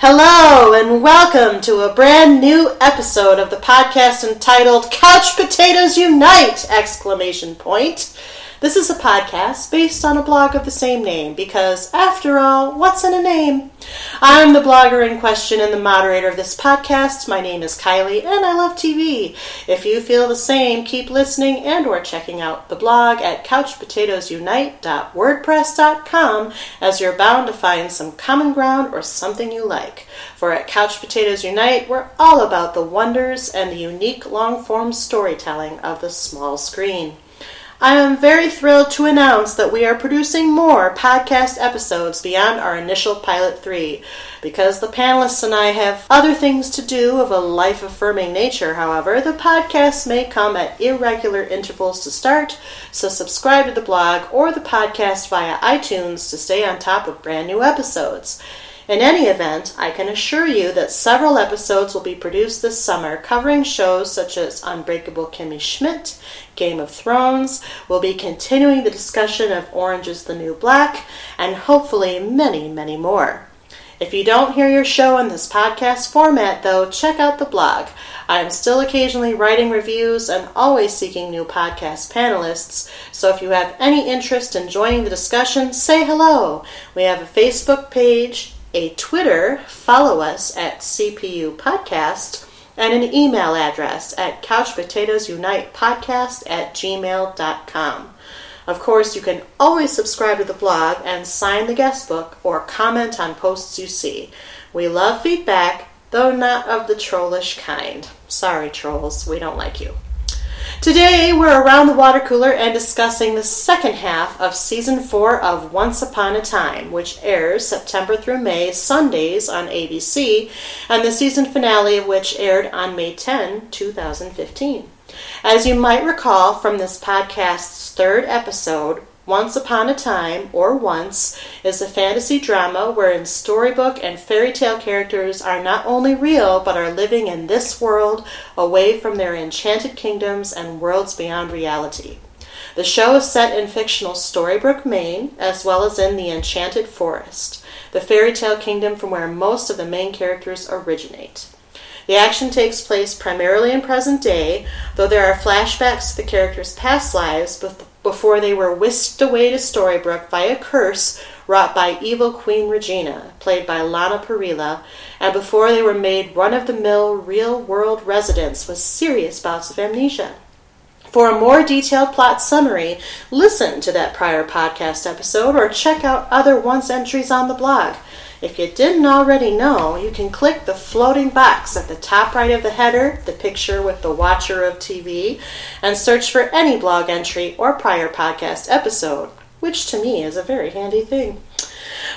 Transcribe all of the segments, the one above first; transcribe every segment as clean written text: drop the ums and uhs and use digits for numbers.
Hello and welcome to a brand new episode of the podcast entitled Couch Potatoes Unite! This is a podcast based on a blog of the same name because, after all, what's in a name? I'm the blogger in question and the moderator of this podcast. My name is Kylie and I love TV. If you feel the same, keep listening and or checking out the blog at couchpotatoesunite.wordpress.com as you're bound to find some common ground or something you like. For at Couch Potatoes Unite, we're all about the wonders and the unique long-form storytelling of the small screen. I am very thrilled to announce that we are producing more podcast episodes beyond our initial pilot 3. Because the panelists and I have other things to do of a life-affirming nature, however, the podcast may come at irregular intervals to start, so subscribe to the blog or the podcast via iTunes to stay on top of brand new episodes. In any event, I can assure you that several episodes will be produced this summer covering shows such as Unbreakable Kimmy Schmidt, Game of Thrones, we'll be continuing the discussion of Orange is the New Black, and hopefully many, many more. If you don't hear your show in this podcast format, though, check out the blog. I am still occasionally writing reviews and always seeking new podcast panelists, so if you have any interest in joining the discussion, say hello. We have a Facebook page, a Twitter, follow us at CPU Podcast, and an email address at couchpotatoesunitepodcast@gmail.com. Of course, you can always subscribe to the blog and sign the guest book or comment on posts you see. We love feedback, though not of the trollish kind. Sorry, trolls, we don't like you. Today, we're around the water cooler and discussing the second half of Season 4 of Once Upon a Time, which airs September through May, Sundays on ABC, and the season finale of which aired on May 10, 2015. As you might recall from this podcast's third episode, Once Upon a Time, or Once, is a fantasy drama wherein storybook and fairy tale characters are not only real, but are living in this world away from their enchanted kingdoms and worlds beyond reality. The show is set in fictional Storybrooke, Maine, as well as in the Enchanted Forest, the fairy tale kingdom from where most of the main characters originate. The action takes place primarily in present day, though there are flashbacks to the characters' past lives before they were whisked away to Storybrooke by a curse wrought by evil Queen Regina, played by Lana Parrilla, and before they were made run-of-the-mill real-world residents with serious bouts of amnesia. For a more detailed plot summary, listen to that prior podcast episode or check out other Once entries on the blog. If you didn't already know, you can click the floating box at the top right of the header, the picture with the watcher of TV, and search for any blog entry or prior podcast episode, which to me is a very handy thing.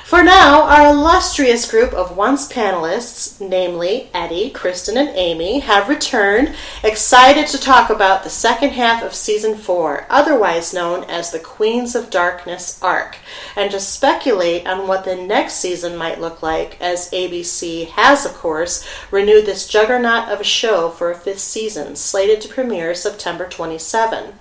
For now, our illustrious group of Once panelists, namely Eddie, Kristen, and Amie, have returned, excited to talk about the second half of Season 4, otherwise known as the Queens of Darkness arc, and to speculate on what the next season might look like, as ABC has, of course, renewed this juggernaut of a show for a 5th season, slated to premiere September 27.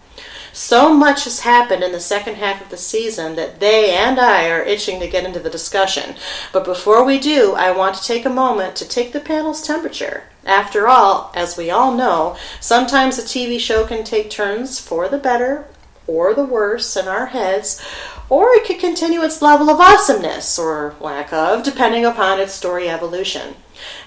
So much has happened in the second half of the season that they and I are itching to get into the discussion. But before we do, I want to take a moment to take the panel's temperature. After all, as we all know, sometimes a TV show can take turns for the better or the worse in our heads, or it could continue its level of awesomeness, or lack of, depending upon its story evolution.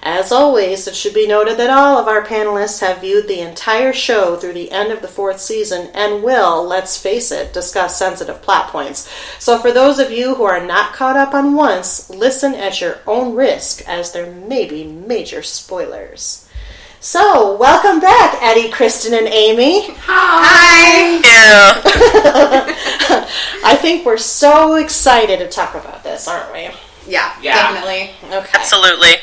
As always, it should be noted that all of our panelists have viewed the entire show through the end of the 4th season and will, let's face it, discuss sensitive plot points. So for those of you who are not caught up on Once, listen at your own risk, as there may be major spoilers. So, welcome back, Eddie, Kristen, and Amie. Hi! Yeah. I think we're so excited to talk about this, aren't we? Yeah, definitely. Okay. Absolutely.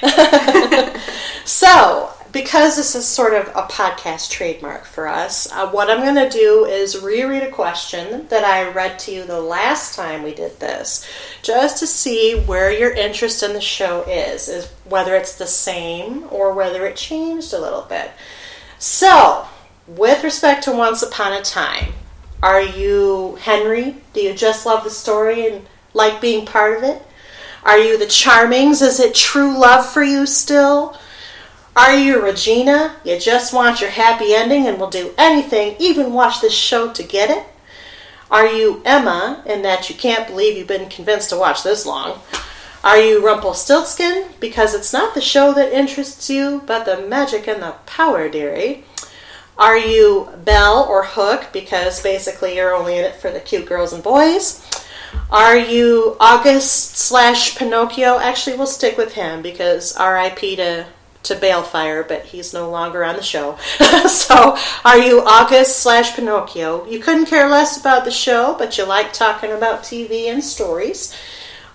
So, because this is sort of a podcast trademark for us, what I'm going to do is reread a question that I read to you the last time we did this, just to see where your interest in the show is whether it's the same or whether it changed a little bit. So, with respect to Once Upon a Time, are you Henry? Do you just love the story and like being part of it? Are you the Charmings? Is it true love for you still? Are you Regina? You just want your happy ending and will do anything, even watch this show to get it? Are you Emma, in that you can't believe you've been convinced to watch this long? Are you Rumpelstiltskin, because it's not the show that interests you, but the magic and the power, dearie? Are you Belle or Hook, because basically you're only in it for the cute girls and boys? Are you August/Pinocchio? Actually, we'll stick with him, because R.I.P. to Balefire, but he's no longer on the show. So, are you August/Pinocchio? You couldn't care less about the show, but you like talking about TV and stories.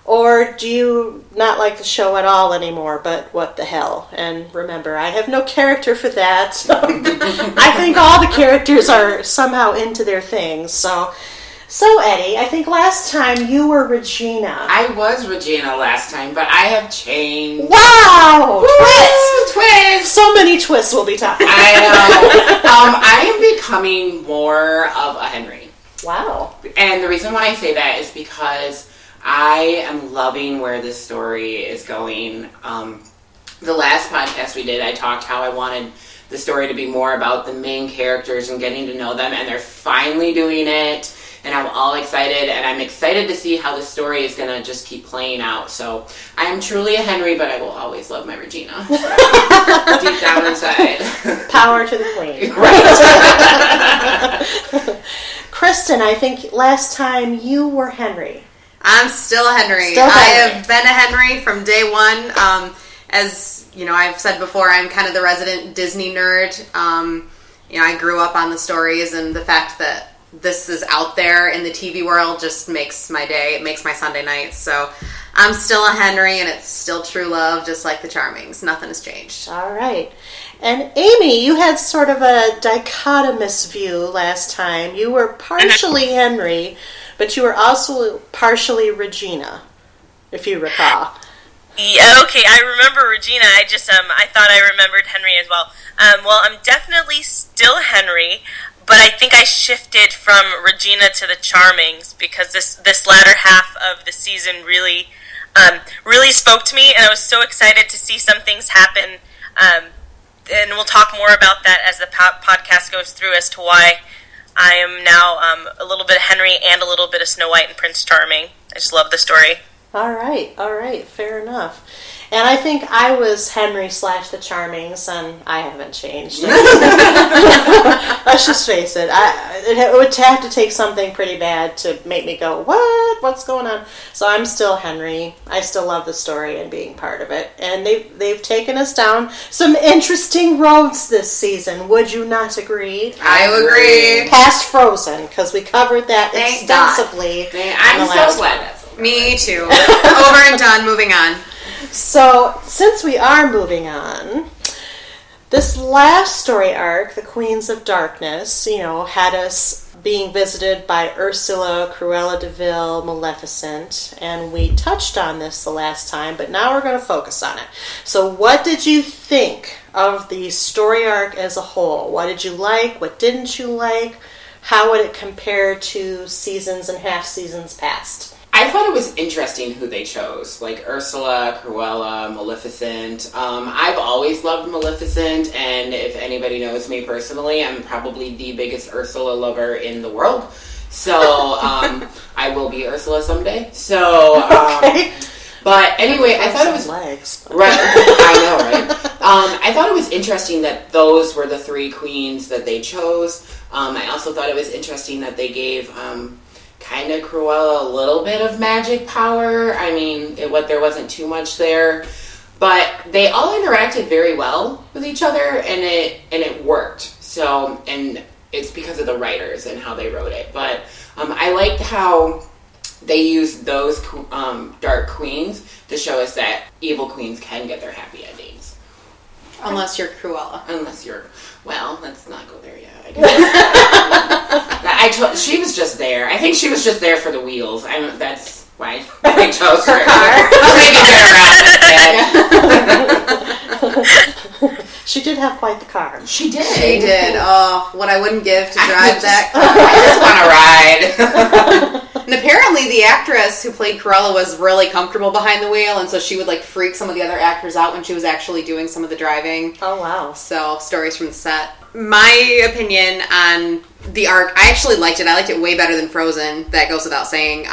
Or do you not like the show at all anymore, but what the hell? And remember, I have no character for that. I think all the characters are somehow into their things. So Eddie, I think last time you were Regina. I was Regina last time, but I have changed. Wow! Twist! So many twists we'll be talking about. I know. I am becoming more of a Henry. Wow. And the reason why I say that is because I am loving where this story is going. The last podcast we did, I talked how I wanted the story to be more about the main characters and getting to know them, and they're finally doing it, and I'm all excited, and I'm excited to see how the story is going to just keep playing out. So I am truly a Henry, but I will always love my Regina. Deep down inside. Power to the queen. Right. Kristen, I think last time you were Henry. I'm still a Henry. Still I Henry. have been a Henry from day one. As you know, I've said before, I'm kind of the resident Disney nerd. I grew up on the stories, and the fact that this is out there in the TV world just makes my day. It makes my Sunday nights. So I'm still a Henry, and it's still true love, just like the Charmings. Nothing has changed. All right. And Amie, you had sort of a dichotomous view last time. You were partially Henry, but you were also partially Regina, if you recall. Yeah, okay, I remember Regina. I thought I remembered Henry as well. Well, I'm definitely still Henry, but I think I shifted from Regina to the Charmings because this latter half of the season really spoke to me, and I was so excited to see some things happen. And we'll talk more about that as the podcast goes through as to why I am now a little bit of Henry and a little bit of Snow White and Prince Charming. I just love the story. All right, fair enough. And I think I was Henry / the Charmings, and I haven't changed. Let's just face it. It would have to take something pretty bad to make me go, what? What's going on? So I'm still Henry. I still love the story and being part of it. And they've taken us down some interesting roads this season. Would you not agree? I agree. Past Frozen, because we covered that Thank extensively. I'm so glad that's over. Me too. Over and done. Moving on. So, since we are moving on, this last story arc, the Queens of Darkness, had us being visited by Ursula, Cruella de Vil, Maleficent, and we touched on this the last time, but now we're going to focus on it. So, what did you think of the story arc as a whole? What did you like? What didn't you like? How would it compare to seasons and half seasons past? I thought it was interesting who they chose, like Ursula, Cruella, Maleficent. I've always loved Maleficent, and if anybody knows me personally, I'm probably the biggest Ursula lover in the world. So I will be Ursula someday. So, Okay. But anyway, I thought it was legs. Right. I know, right? I thought it was interesting that those were the three queens that they chose. I also thought it was interesting that they gave kind of Cruella a little bit of magic power. I mean, there wasn't too much there, but they all interacted very well with each other, and it worked. So, and it's because of the writers and how they wrote it. But I liked how they used those dark queens to show us that evil queens can get their happy endings. Unless you're Cruella. Well, let's not go there yet. She was just there. I think she was just there for the wheels. That's why I chose her. She did have quite the car. She did. She did. Oh, what I wouldn't give to drive that car. I just want to ride. And apparently the actress who played apparently Cruella was really comfortable behind the wheel, and so she would like freak some of the other actors out when she was actually doing some of the driving. Oh, wow. So, stories from the set. My opinion on the arc, I actually liked it. I liked it way better than Frozen. That goes without saying.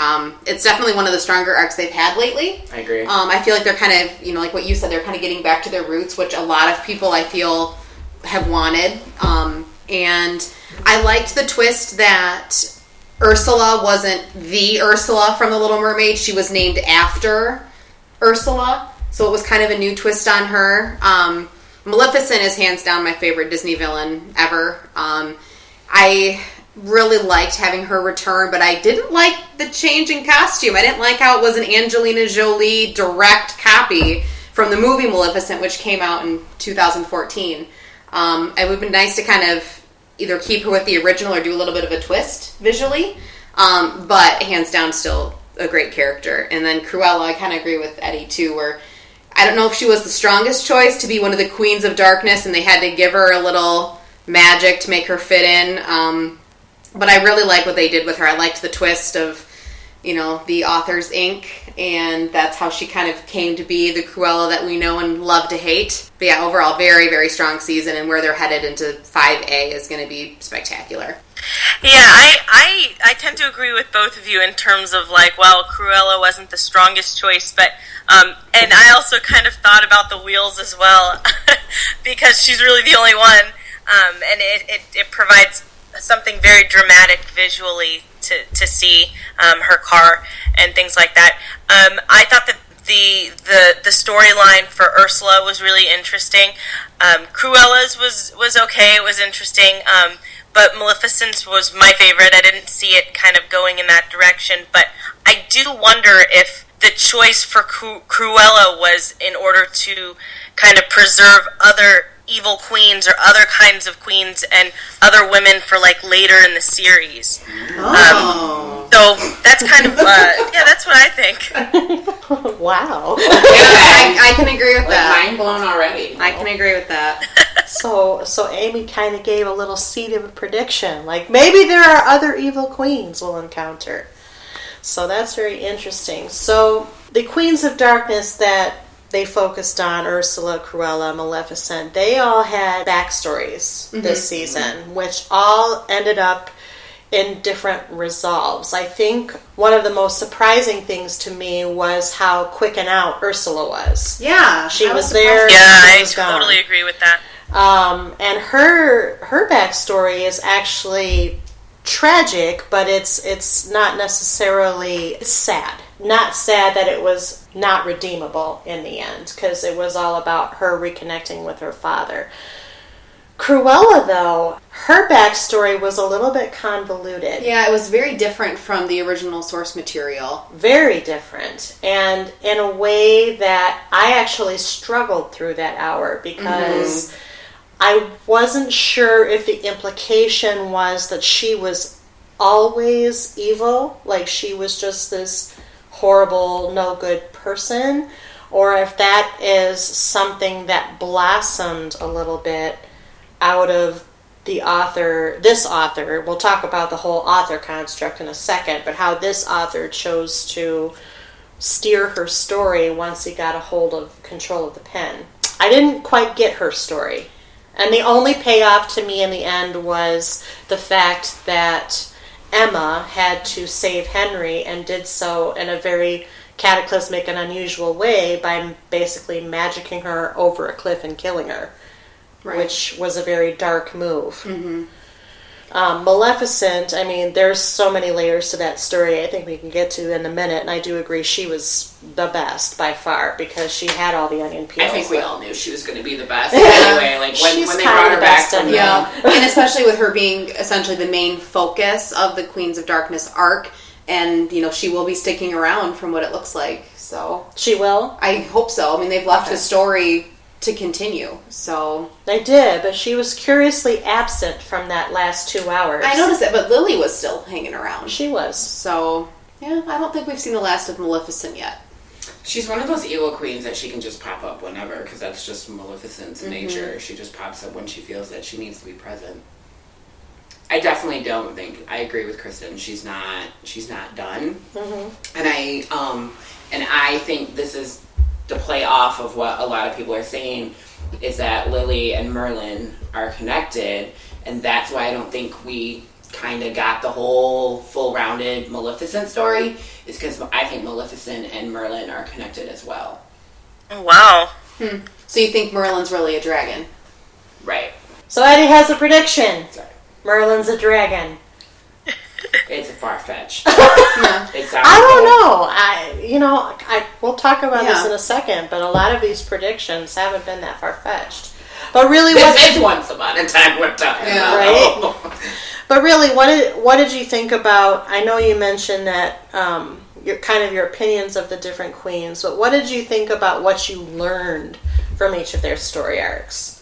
It's definitely one of the stronger arcs they've had lately. I agree. I feel like they're kind of, like what you said, they're kind of getting back to their roots, which a lot of people, I feel, have wanted. And I liked the twist that Ursula wasn't the Ursula from The Little Mermaid. She was named after Ursula. So it was kind of a new twist on her. Maleficent is hands down my favorite Disney villain ever. I really liked having her return, but I didn't like the change in costume. I didn't like how it was an Angelina Jolie direct copy from the movie Maleficent, which came out in 2014. It would have been nice to kind of either keep her with the original or do a little bit of a twist visually. But hands down, still a great character. And then Cruella, I kind of agree with Eddie too, where I don't know if she was the strongest choice to be one of the Queens of Darkness and they had to give her a little magic to make her fit in. But I really like what they did with her. I liked the twist of, the author's ink, and that's how she kind of came to be the Cruella that we know and love to hate. But yeah, overall, very, very strong season, and where they're headed into 5A is going to be spectacular. Yeah, I tend to agree with both of you in terms of Cruella wasn't the strongest choice, but and I also kind of thought about the wheels as well because she's really the only one, and it provides something very dramatic visually to see her car and things like that. I thought that the storyline for Ursula was really interesting. Cruella's was okay, it was interesting. But Maleficent's was my favorite. I didn't see it kind of going in that direction. But I do wonder if the choice for Cruella was in order to kind of preserve other evil queens or other kinds of queens and other women for later in the series. Oh. So that's kind of, that's what I think. Wow. I can agree with that. Mind blown already. I can agree with that. So Amie kind of gave a little seed of a prediction. Maybe there are other evil queens we'll encounter. So that's very interesting. So the Queens of Darkness that they focused on, Ursula, Cruella, Maleficent, they all had backstories this season, which all ended up in different resolves. I think one of the most surprising things to me was how quick and out Ursula was. Yeah. She was there. Yeah, I gone. totally agree with that. And her backstory is actually tragic, but it's not necessarily sad. Not sad that it was not redeemable in the end, because it was all about her reconnecting with her father. Cruella, though, her backstory was a little bit convoluted. Yeah, it was very different from the original source material. Very different. And in a way that I actually struggled through that hour, because I wasn't sure if the implication was that she was always evil, like she was just this horrible, no good person, or if that is something that blossomed a little bit out of the author, this author. We'll talk about the whole author construct in a second, but how this author chose to steer her story once he got a hold of control of the pen. I didn't quite get her story. And the only payoff to me in the end was the fact that Emma had to save Henry and did so in a very cataclysmic and unusual way by basically magicking her over a cliff and killing her, which was a very dark move. Maleficent, I mean, there's so many layers to that story I think we can get to in a minute, and I do agree she was the best by far because she had all the onion peels. I think we all knew she was going to be the best anyway. When they brought her back from and especially with her being essentially the main focus of the Queens of Darkness arc, and she will be sticking around from what it looks like. So she will. I hope so. I mean, they've left the story to continue, so they did, but she was curiously absent from that last 2 hours. I noticed that, but Lily was still hanging around. She was. So yeah, I don't think we've seen the last of Maleficent yet. She's one of those evil queens that she can just pop up whenever, because that's just Maleficent's nature. She just pops up when she feels that she needs to be present. I definitely don't think, I agree with Kristen. She's not done. Mm-hmm. And I think this is to play off of what a lot of people are saying, is that Lily and Merlin are connected, and that's why I don't think we kind of got the whole full-rounded Maleficent story, is because I think Maleficent and Merlin are connected as well. Oh, wow. So you think Merlin's really a dragon? Right. So Eddie has a prediction. Sorry. Merlin's a dragon. It's a far-fetched. Yeah. It sounds I don't know. We'll talk about this in a second, but a lot of these predictions haven't been that far-fetched. But really, this is once upon a time we're talking about. Right? But really, what did you think about, I know you mentioned that your opinions of the different queens, but what did you think about what you learned from each of their story arcs?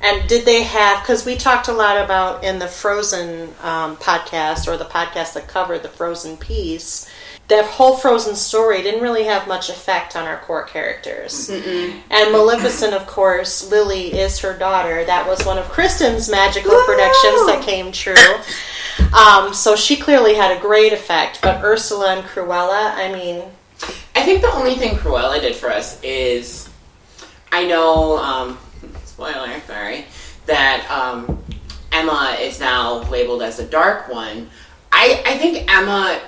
And did they have, because we talked a lot about in the Frozen podcast, or the podcast that covered the Frozen piece, that whole Frozen story didn't really have much effect on our core characters. Mm-mm. And Maleficent, of course, Lily is her daughter. That was one of Kristen's magical predictions that came true. So she clearly had a great effect. But Ursula and Cruella, I think the only thing Cruella did for us is, I know, spoiler, sorry, that Emma is now labeled as a dark one. I think Emma,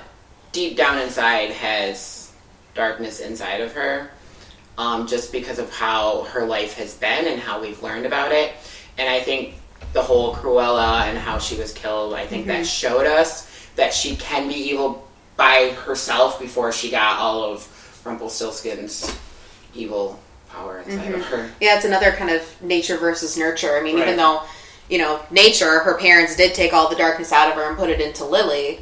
deep down inside, has darkness inside of her, just because of how her life has been and how we've learned about it. And I think the whole Cruella and how she was killed, I think that showed us that she can be evil by herself before she got all of Rumpelstiltskin's evil power inside of her. Yeah, it's another kind of nature versus nurture. Even though, nature, her parents did take all the darkness out of her and put it into Lily,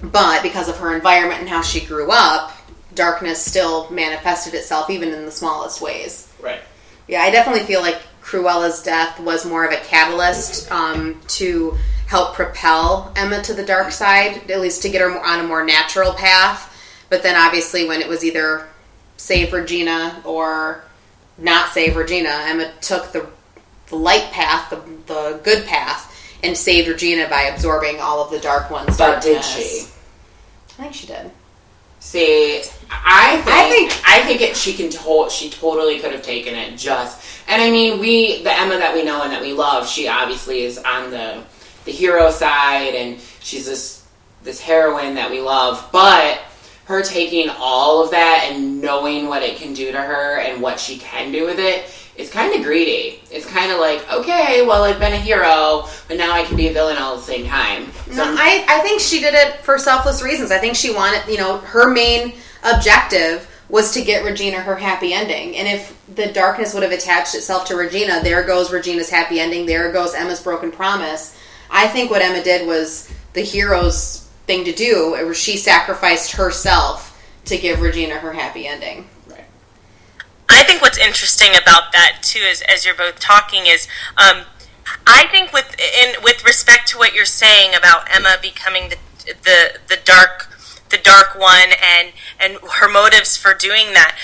but because of her environment and how she grew up, darkness still manifested itself even in the smallest ways. Right. Yeah, I definitely feel like Cruella's death was more of a catalyst to help propel Emma to the dark side, at least to get her on a more natural path. But then obviously when it was either save Regina or not save Regina, Emma took the light path, the good path, and saved Regina by absorbing all of the dark one's but darkness. Did she? I think she did. See, she totally could have taken it and the Emma that we know and that we love, she obviously is on the hero side, and she's this heroine that we love, but her taking all of that and knowing what it can do to her and what she can do with it is kind of greedy. It's kind of like, okay, well, I've been a hero, but now I can be a villain all at the same time. So, no, I think she did it for selfless reasons. I think she wanted, her main objective was to get Regina her happy ending. And if the darkness would have attached itself to Regina, there goes Regina's happy ending, there goes Emma's broken promise. I think what Emma did was the hero's thing to do. It was she sacrificed herself to give Regina her happy ending. Right. I think what's interesting about that too is, as you're both talking, is I think with respect to what you're saying about Emma becoming the dark one and her motives for doing that,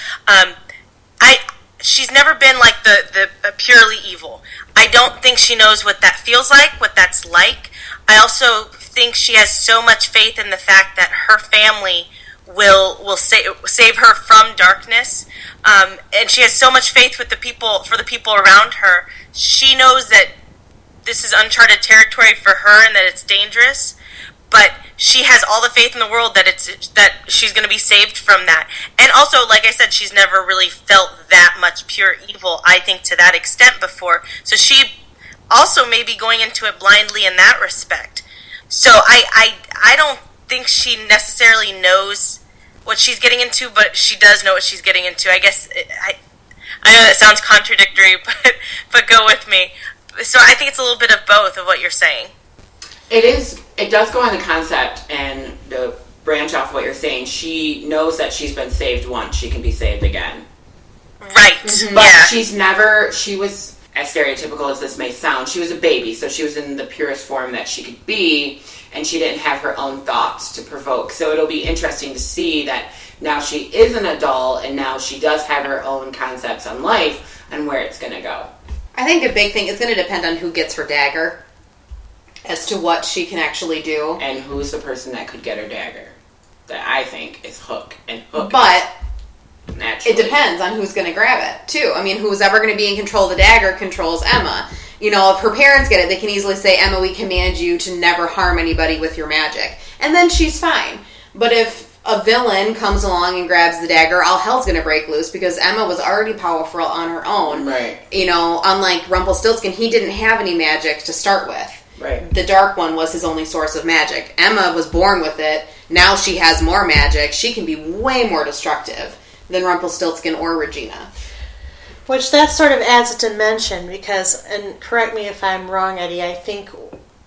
she's never been like the purely evil. I don't think she knows what that feels like, what that's like. I also think she has so much faith in the fact that her family will save her from darkness, and she has so much faith for the people around her. She knows that this is uncharted territory for her and that it's dangerous, but she has all the faith in the world that she's going to be saved from that. And also, like I said, she's never really felt that much pure evil, I think, to that extent before. So she also may be going into it blindly in that respect. So I don't think she necessarily knows what she's getting into, but she does know what she's getting into. I guess I know that sounds contradictory, but go with me. So I think it's a little bit of both of what you're saying. It is. It does go on the concept, and to branch off what you're saying, she knows that she's been saved once. She can be saved again. Right. Mm-hmm. But she was, as stereotypical as this may sound, she was a baby, so she was in the purest form that she could be, and she didn't have her own thoughts to provoke. So it'll be interesting to see that now she is an adult, and now she does have her own concepts on life and where it's going to go. I think a big thing is going to depend on who gets her dagger. as to what she can actually do. And who's the person that could get her dagger? That I think is Hook. And Hook But naturally. it depends on who's going to grab it, too. I mean, who's ever going to be in control of the dagger controls Emma. You know, if her parents get it, they can easily say, Emma, we command you to never harm anybody with your magic. And then she's fine. But if a villain comes along and grabs the dagger, all hell's going to break loose because Emma was already powerful on her own. Right. You know, unlike Rumpelstiltskin, he didn't have any magic to start with. Right. The dark one was his only source of magic. Emma was born with it. Now she has more magic. She can be way more destructive than Rumpelstiltskin or Regina. Which that sort of adds a dimension because, and correct me if I'm wrong, Eddie, I think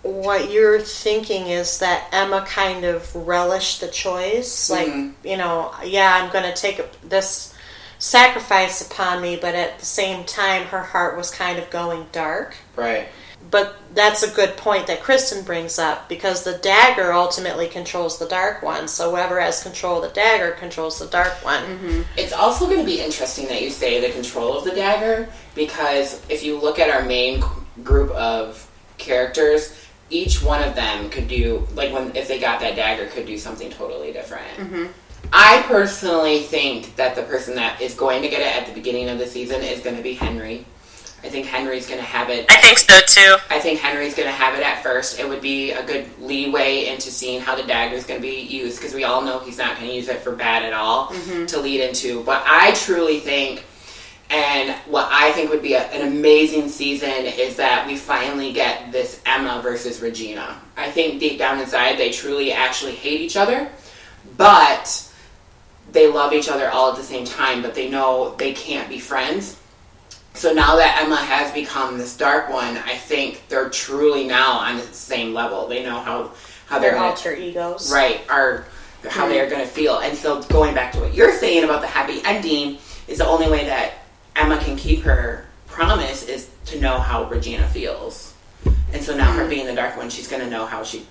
what you're thinking is that Emma kind of relished the choice. Like, you know, yeah, I'm going to take this sacrifice upon me, but at the same time, her heart was kind of going dark. Right. But that's a good point that Kristen brings up because the dagger ultimately controls the dark one. So whoever has control of the dagger controls the dark one. Mm-hmm. It's also going to be interesting that you say the control of the dagger because if you look at our main group of characters, each one of them could do, like, if they got that dagger, could do something totally different. Mm-hmm. I personally think that the person that is going to get it at the beginning of the season is going to be Henry. I think Henry's going to have it. I think so too. I think Henry's going to have it at first. It would be a good leeway into seeing how the dagger is going to be used because we all know he's not going to use it for bad at all to lead into. But I truly think, and what I think would be an amazing season is that we finally get this Emma versus Regina. I think deep down inside they truly actually hate each other, but they love each other all at the same time, but they know they can't be friends. So now that Emma has become this dark one, I think they're truly now on the same level. They know how Their they're gonna, alter egos. right, are how they're going to feel. And so going back to what you're saying about the happy ending is the only way that Emma can keep her promise is to know how Regina feels. And so now her being the dark one, she's going to know how she...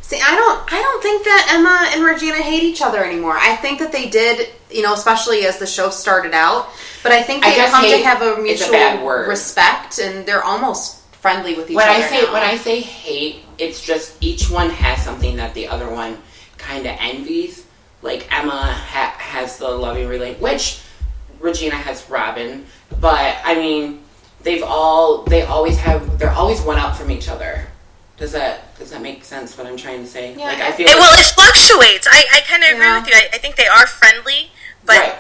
See, I don't think that Emma and Regina hate each other anymore. I think that they did, you know, especially as the show started out. But I think they come to have a mutual respect, and they're almost friendly with each other now. When I say hate, it's just each one has something that the other one kind of envies. Like Emma has the loving relate, which Regina has Robin. But I mean, they're always one up from each other. Does that make sense? What I'm trying to say? Yeah. Like I feel. Well, it fluctuates. I kind of agree with you. I think they are friendly, but right.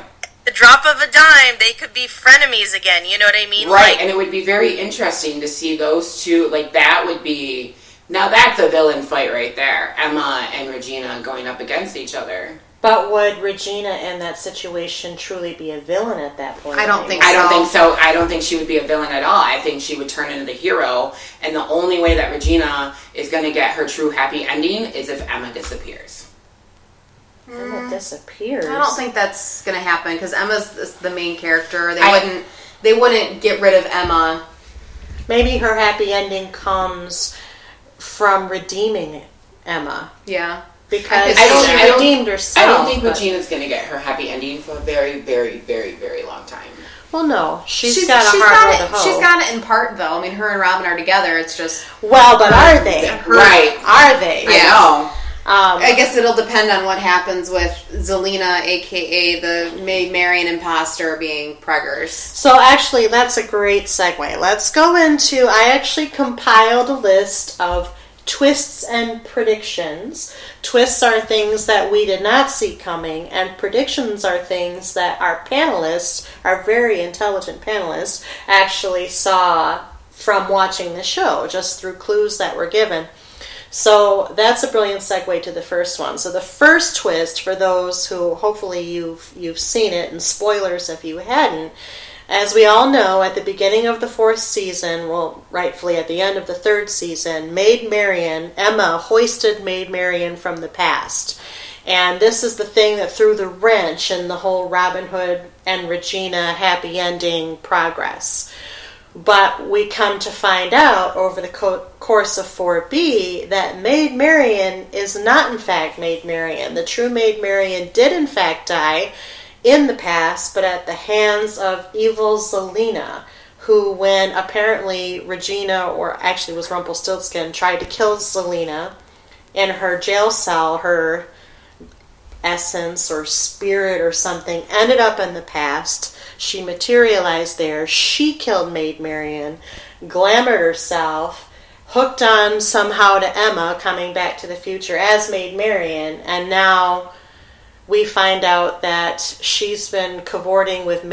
the drop of a dime, they could be frenemies again. You know what I mean? Right, and it would be very interesting to see those two. Like that would be now that's a villain fight right there. Emma and Regina going up against each other. But would Regina in that situation truly be a villain at that point? I don't think I don't think so. I don't think she would be a villain at all. I think she would turn into the hero. And the only way that Regina is going to get her true happy ending is if Emma disappears. Emma disappears. I don't think that's going to happen because Emma's the main character. They wouldn't get rid of Emma. Maybe her happy ending comes from redeeming Emma. Yeah. Because she redeemed herself. I don't think Regina's going to get her happy ending for a very, very, very, very long time. Well, no. She's got a hard road to hoe. She's got it in part, though. I mean, her and Robin are together. It's just... Well, but are they? Right. Are they? Yeah. I know. I guess it'll depend on what happens with Zelina, a.k.a. the Maid Marian imposter, being preggers. So actually, that's a great segue. Let's go into... I actually compiled a list of twists and predictions. Twists are things that we did not see coming, and predictions are things that our panelists, our very intelligent panelists, actually saw from watching the show, just through clues that were given. So that's a brilliant segue to the first one. So the first twist, for those who hopefully you've seen it, and spoilers if you hadn't, as we all know, at the beginning of the fourth season, well, rightfully at the end of the third season, Emma hoisted Maid Marian from the past. And this is the thing that threw the wrench in the whole Robin Hood and Regina happy ending progress. But we come to find out over the course of 4B that Maid Marian is not in fact Maid Marian. The true Maid Marian did in fact die in the past, but at the hands of evil Zelina, who, when apparently Regina, or actually was Rumpelstiltskin, tried to kill Zelina in her jail cell, her essence or spirit or something ended up in the past. She materialized there. She killed Maid Marian, glamoured herself, hooked on somehow to Emma coming back to the future as Maid Marian, and now we find out that she's been cavorting with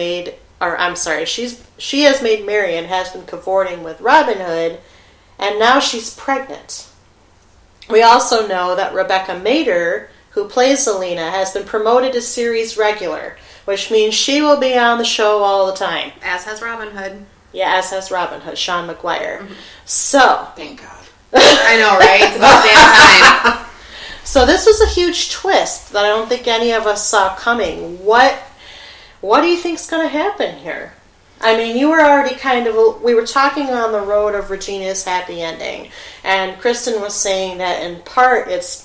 she as Maid Marian has been cavorting with Robin Hood, and now she's pregnant. We also know that Rebecca Mader, who plays Zelina, has been promoted to series regular, which means she will be on the show all the time. As has Robin Hood. Yeah, as has Robin Hood, Sean McGuire. Mm-hmm. So, thank God. I know, right? It's about damn time. So this was a huge twist that I don't think any of us saw coming. What do you think's going to happen here? I mean, you were already we were talking on the road of Regina's happy ending, and Kristen was saying that in part it's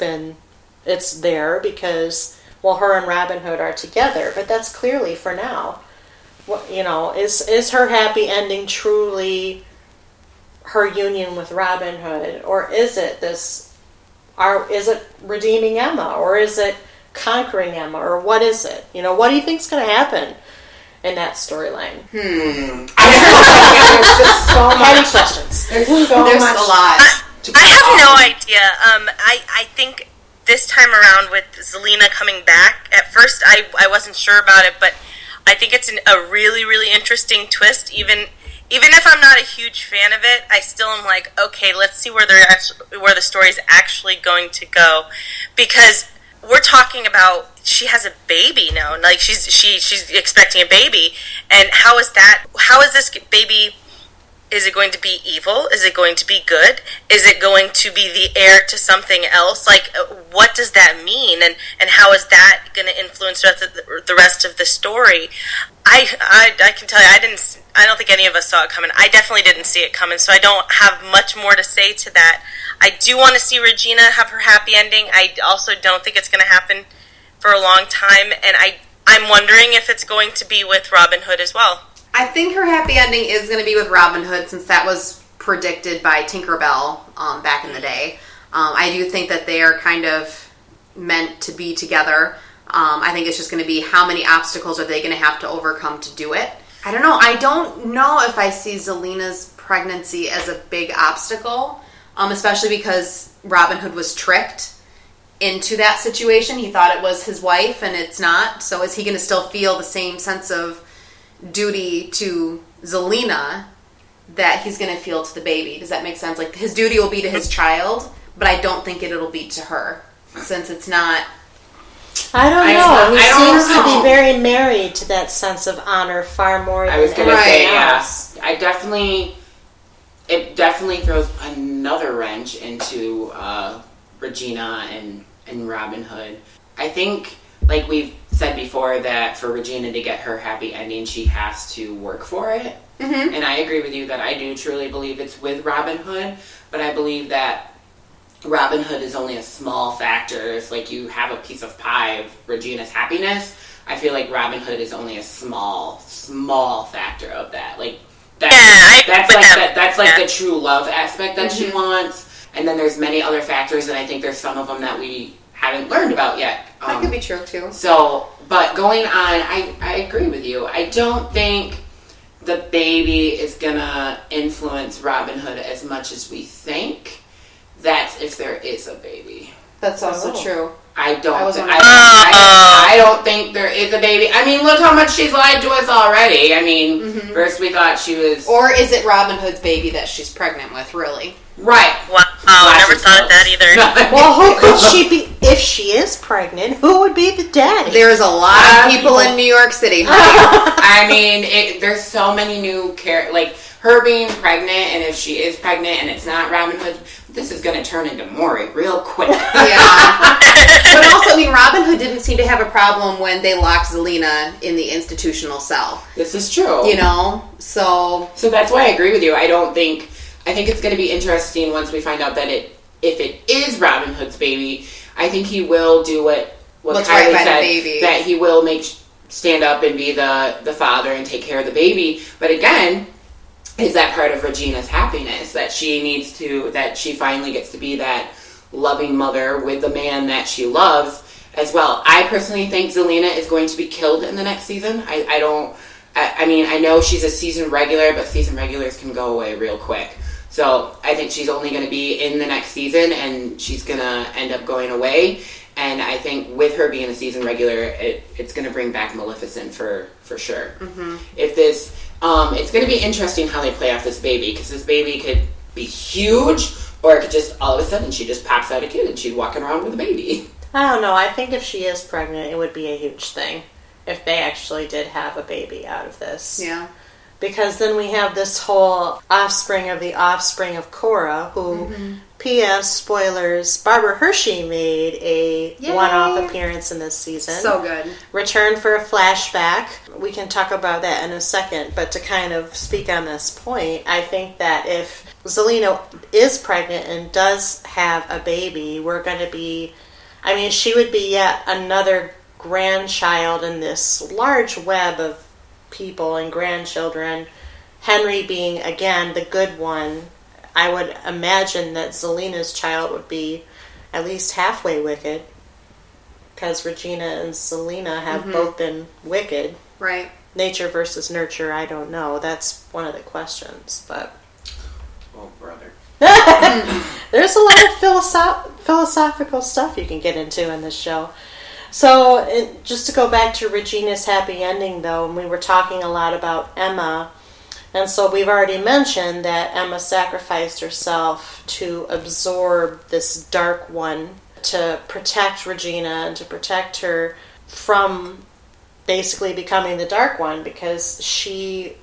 there because, well, her and Robin Hood are together, but that's clearly for now. Is her happy ending truly her union with Robin Hood, or is it is it redeeming Emma, or is it conquering Emma, or what is it? What do you think's going to happen in that storyline? There's just so many questions. There's a lot. I have no idea. I think this time around with Zelina coming back, at first I wasn't sure about it, but I think it's a really, really interesting twist. Even if I'm not a huge fan of it, I still am like, okay, let's see where the story's actually going to go, because we're talking about she has a baby now, like she's expecting a baby, and how is this baby? Is it going to be evil? Is it going to be good? Is it going to be the heir to something else? Like, what does that mean? And how is that going to influence the rest of the story? I can tell you, I don't think any of us saw it coming. I definitely didn't see it coming, so I don't have much more to say to that. I do want to see Regina have her happy ending. I also don't think it's going to happen for a long time, and I'm wondering if it's going to be with Robin Hood as well. I think her happy ending is going to be with Robin Hood, since that was predicted by Tinkerbell back in the day. I do think that they are kind of meant to be together. I think it's just going to be how many obstacles are they going to have to overcome to do it. I don't know. I don't know if I see Zelina's pregnancy as a big obstacle, especially because Robin Hood was tricked into that situation. He thought it was his wife, and it's not. So is he going to still feel the same sense of duty to Zelina that he's going to feel to the baby? Does that make sense? Like, his duty will be to his child, but I don't think it'll be to her, since it's not. I don't know. He seems to be very married to that sense of honor far more than anything else. It definitely throws another wrench into Regina and Robin Hood. I think, like we've said before, that for Regina to get her happy ending, she has to work for it. Mm-hmm. And I agree with you that I do truly believe it's with Robin Hood, but I believe that Robin Hood is only a small factor. If, like, you have a piece of pie of Regina's happiness, I feel like Robin Hood is only a small factor of that. Like, that's the true love aspect that she wants. And then there's many other factors, and I think there's some of them that we haven't learned about yet. That could be true too. So, but going on, I agree with you. I don't think the baby is gonna influence Robin Hood as much as we think. That's if there is a baby. That's also true. I don't think there is a baby. I mean, look how much she's lied to us already. I mean, first we thought she was. Or is it Robin Hood's baby that she's pregnant with, really? Right. Wow, I never thought of that either. Well, who could she be? If she is pregnant, who would be the daddy? There's a lot of people in New York City. I mean, there's so many new like her being pregnant, and if she is pregnant and it's not Robin Hood, this is going to turn into Maury real quick. Yeah. But also, I mean, Robin Hood didn't seem to have a problem when they locked Zelina in the institutional cell. This is true. So that's why I agree with you. I think it's going to be interesting once we find out that if it is Robin Hood's baby, I think he will do what Kylie said, that he will stand up and be the father and take care of the baby. But again, is that part of Regina's happiness, that she finally gets to be that loving mother with the man that she loves as well. I personally think Zelina is going to be killed in the next season. I mean, I know she's a season regular, but season regulars can go away real quick. So I think she's only going to be in the next season, and she's going to end up going away. And I think with her being a season regular, it's going to bring back Maleficent for sure. Mm-hmm. If this, it's going to be interesting how they play off this baby, because this baby could be huge, or it could just all of a sudden she just pops out a kid and she's walking around with a baby. I don't know. I think if she is pregnant, it would be a huge thing if they actually did have a baby out of this. Yeah. Because then we have this whole offspring of the offspring of Cora, who, P.S. spoilers, Barbara Hershey made a one-off appearance in this season. So good. Returned for a flashback. We can talk about that in a second, but to kind of speak on this point, I think that if Zelina is pregnant and does have a baby, we're going to be... I mean, she would be yet another grandchild in this large web of people and grandchildren. Henry being, again, the good one. I would imagine that Zelina's child would be at least halfway wicked, because Regina and Zelina have both been wicked. Right. Nature versus nurture, I don't know. That's one of the questions, but... Oh, brother. There's a lot of philosophical stuff you can get into in this show. So, just to go back to Regina's happy ending, though, and we were talking a lot about Emma, and so we've already mentioned that Emma sacrificed herself to absorb this Dark One, to protect Regina and to protect her from basically becoming the Dark One, because she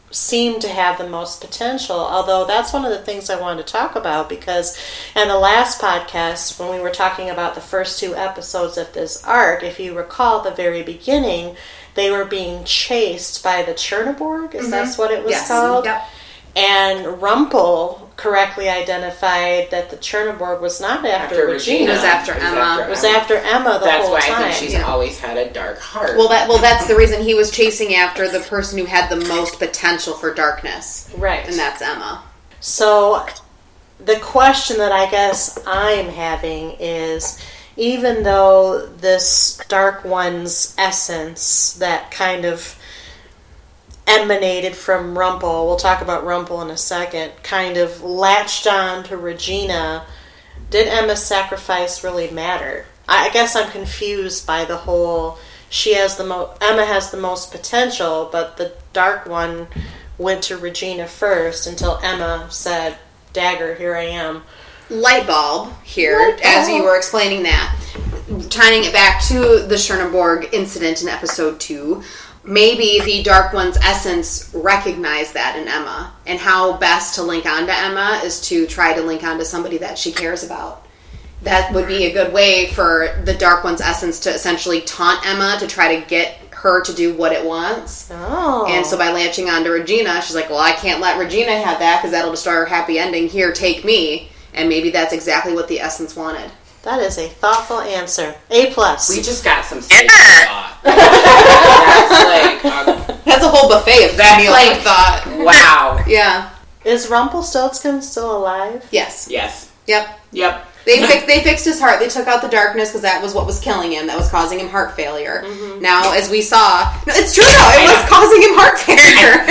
seemed to have the most potential. Although that's one of the things I wanted to talk about, because in the last podcast, when we were talking about the first 2 episodes of this arc, if you recall, the very beginning, they were being chased by the Chernobyl, is that what it was called? Yep. And Rumpel correctly identified that the Chernobyl was not after Regina. It was after Emma. It was after Emma the whole time. That's why I think she's always had a dark heart. Well, that's the reason he was chasing after the person who had the most potential for darkness. Right. And that's Emma. So, the question that I guess I'm having is, even though this Dark One's essence that kind of emanated from Rumpel, we'll talk about Rumpel in a second, kind of latched on to Regina, did Emma's sacrifice really matter? I guess I'm confused by the whole, Emma has the most potential, but the Dark One went to Regina first until Emma said, "Dagger, here I am." Light bulb here, as you were explaining that. Tying it back to the Chernobyl incident in episode 2, maybe the Dark One's essence recognized that in Emma, and how best to link onto Emma is to try to link onto somebody that she cares about. That would be a good way for the Dark One's essence to essentially taunt Emma to try to get her to do what it wants. Oh. And so by latching onto Regina, she's like, well, I can't let Regina have that because that'll destroy her happy ending. Here, take me. And maybe that's exactly what the essence wanted. That is a thoughtful answer. A+. We just got some steak thought. That's a whole buffet of that's meal like thought. Wow. Yeah. Is Rumpelstiltskin still alive? Yes. Yes. Yep. They fixed his heart. They took out the darkness because that was what was killing him. That was causing him heart failure. Mm-hmm. Now, as we saw, no, it's true though. It was causing him heart failure.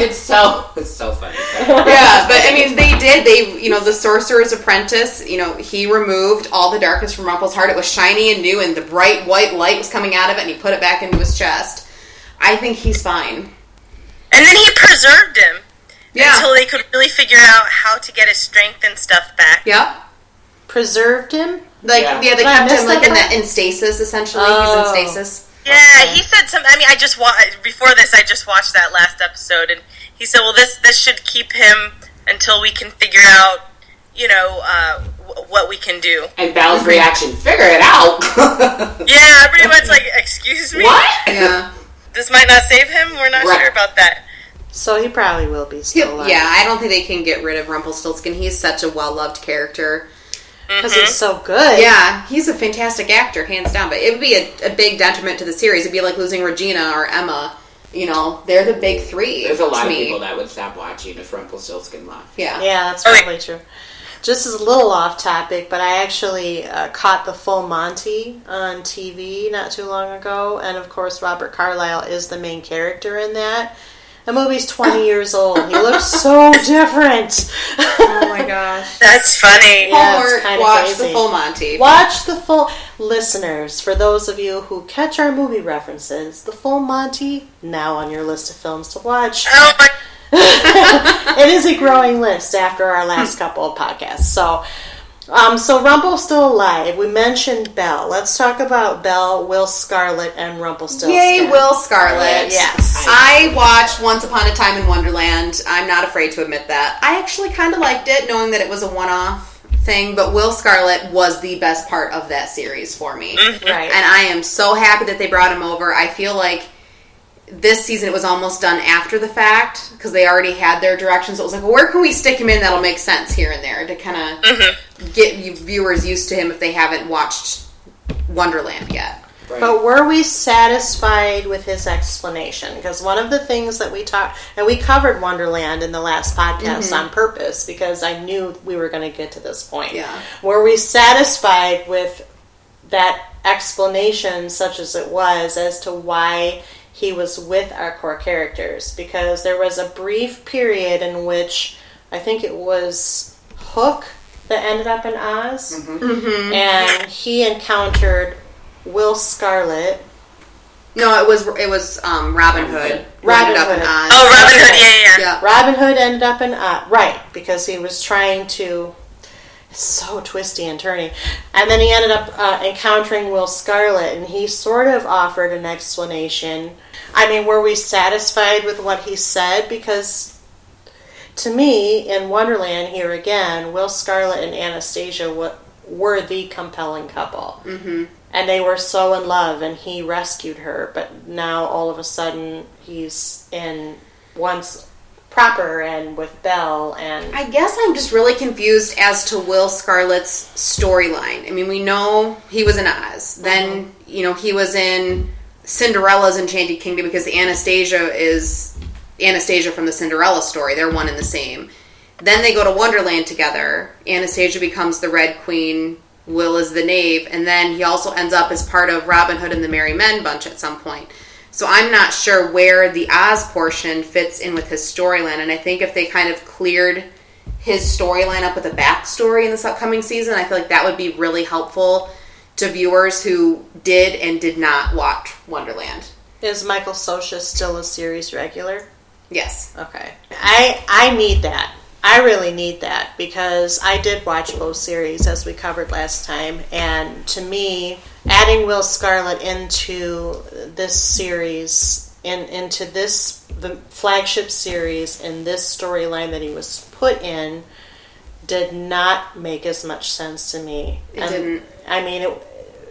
It's so funny. Yeah, but I mean, the Sorcerer's Apprentice, he removed all the darkness from Rumpel's heart. It was shiny and new, and the bright white light was coming out of it, and he put it back into his chest. I think he's fine. And then he preserved him. Yeah. Until they could really figure out how to get his strength and stuff back. Yep. Preserved him? They kept him in stasis, essentially. Oh. He's in stasis. Yeah, okay. He said something. I mean, before this, I just watched that last episode, and he said, well, this should keep him until we can figure out, what we can do. And Belle's reaction, figure it out. Yeah, pretty much like, excuse me? What? Yeah. This might not save him? We're not sure about that. So he probably will be still alive. Yeah, I don't think they can get rid of Rumpelstiltskin. He's such a well-loved character. Because he's so good. Yeah, he's a fantastic actor, hands down. But it would be a big detriment to the series. It'd be like losing Regina or Emma. they're the big three. There's a lot to of me. people that would stop watching if Rumpelstiltskin left. Yeah. Yeah, that's probably true. Just as a little off topic, but I actually caught the Full Monty on TV not too long ago, and of course Robert Carlyle is the main character in that. The movie's 20 years old. He looks so different. Oh my gosh. That's funny. Homework, watch crazy. the Full Monty. Watch the full... Listeners, for those of you who catch our movie references, the Full Monty, now on your list of films to watch. Oh my. It is a growing list after our last couple of podcasts. So Rumpel's still alive. We mentioned Belle. Let's talk about Belle, Will Scarlet, and Rumpelstiltskin. Yay, Will Scarlet. Yes. I watched Once Upon a Time in Wonderland. I'm not afraid to admit that. I actually kind of liked it, knowing that it was a one-off thing, but Will Scarlet was the best part of that series for me. Right. And I am so happy that they brought him over. I feel like this season it was almost done after the fact because they already had their directions. So it was like, well, where can we stick him in that'll make sense here and there to kind of get you viewers used to him if they haven't watched Wonderland yet. Right. But were we satisfied with his explanation? Because one of the things that we talked, and we covered Wonderland in the last podcast on purpose because I knew we were going to get to this point. Yeah. Were we satisfied with that explanation, such as it was, as to why he was with our core characters? Because there was a brief period in which I think it was Hook that ended up in Oz, and he encountered Will Scarlet. No, it was Robin Hood. Robin Ended up in Hood. Oz. Oh, Robin Hood, yeah. Robin Hood ended up in Oz, right? Because he was trying to. It's so twisty and turny, and then he ended up encountering Will Scarlet, and he sort of offered an explanation. I mean, were we satisfied with what he said? Because to me, in Wonderland, here again, Will Scarlet and Anastasia were the compelling couple. Mm-hmm. And they were so in love, and he rescued her. But now, all of a sudden, he's in once proper and with Belle. And I guess I'm just really confused as to Will Scarlet's storyline. I mean, we know he was in Oz. Then, he was in Cinderella's Enchanted Kingdom because Anastasia is Anastasia from the Cinderella story. They're one and the same. Then they go to Wonderland together. Anastasia becomes the Red Queen. Will is the knave, and then he also ends up as part of Robin Hood and the Merry Men bunch at some point. So I'm not sure where the Oz portion fits in with his storyline, and I think if they kind of cleared his storyline up with a backstory in this upcoming season, I feel like that would be really helpful to viewers who did and did not watch Wonderland. is Michael Socha still a series regular? Yes. Okay. I need that. I really need that because I did watch both series as we covered last time, and to me, adding Will Scarlet into this series, into the flagship series, and this storyline that he was put in, did not make as much sense to me. It didn't. I mean,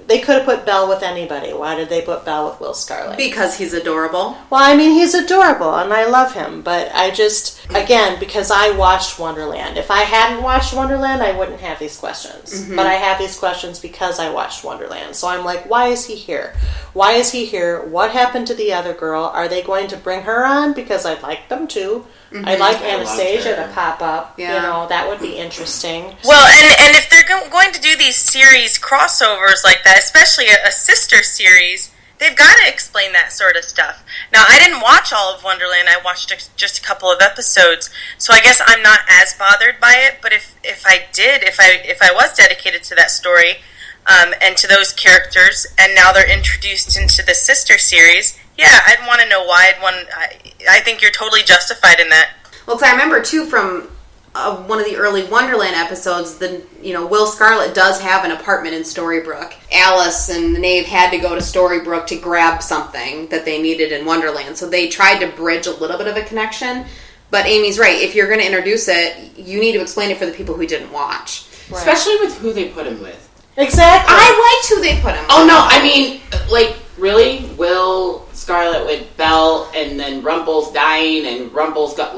they could have put Belle with anybody. Why did they put Belle with Will Scarlet? Because he's adorable. Well, I mean, he's adorable, and I love him, but I just, again, because I watched Wonderland. If I hadn't watched Wonderland, I wouldn't have these questions. Mm-hmm. But I have these questions because I watched Wonderland. So I'm like, why is he here? Why is he here? What happened to the other girl? Are they going to bring her on? Because I'd like them to. Mm-hmm. I'd like Anastasia to pop up. Yeah. You know, that would be interesting. Well, and if they're going to do these series crossovers like that, especially a sister series, they've got to explain that sort of stuff. Now, I didn't watch all of Wonderland. I watched just a couple of episodes, so I guess I'm not as bothered by it. But if I did, if I was dedicated to that story and to those characters, and now they're introduced into the sister series, yeah, I'd want to know why. I think you're totally justified in that. Well, because I remember too from one of the early Wonderland episodes, Will Scarlet does have an apartment in Storybrooke. Alice and the knave had to go to Storybrooke to grab something that they needed in Wonderland. So they tried to bridge a little bit of a connection. But Amy's right. If you're going to introduce it, you need to explain it for the people who didn't watch. Right. Especially with who they put him with. Exactly. I liked who they put him with. Oh, no. I mean, really? Will Scarlet with Belle and then Rumpel's dying and Rumpel's got,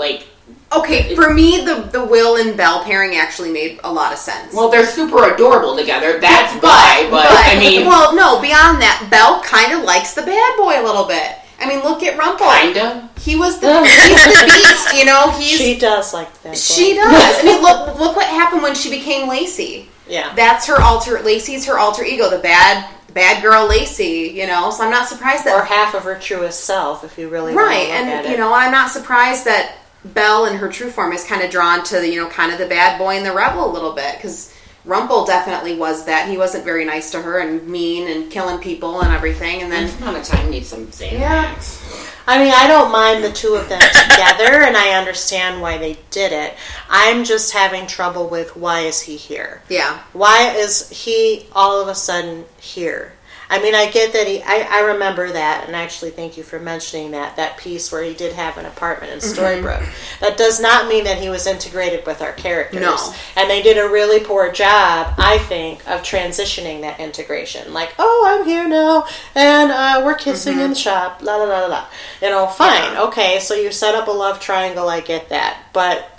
Okay, for me, the Will and Belle pairing actually made a lot of sense. Well, they're super adorable together. That's why, but I mean... Well, no, beyond that, Belle kind of likes the bad boy a little bit. I mean, look at Rumple. Kinda. He was the beast, you know. She does like that. She does. I mean, look what happened when she became Lacey. Yeah. That's Lacey's her alter ego, the bad girl Lacey, you know. So I'm not surprised that, or half of her truest self, if you really right. want to look at And it. you know, I'm not surprised that Belle in her true form is kind of drawn to the, you know, kind of the bad boy and the rebel a little bit, because Rumple definitely was that. He wasn't very nice to her and mean and killing people and everything. And then Once upon a time needs some Xanax. I mean, I don't mind the two of them together, and I understand why they did it. I'm just having trouble with, why is he here? Yeah. Why is he all of a sudden here? I mean, I get that I remember that, and actually thank you for mentioning that piece where he did have an apartment in Storybrooke. That does not mean that he was integrated with our characters. No. And they did a really poor job, I think, of transitioning that integration. Like, oh, I'm here now, and we're kissing in the shop, la la la la la. You know, fine, okay, so you set up a love triangle, I get that. But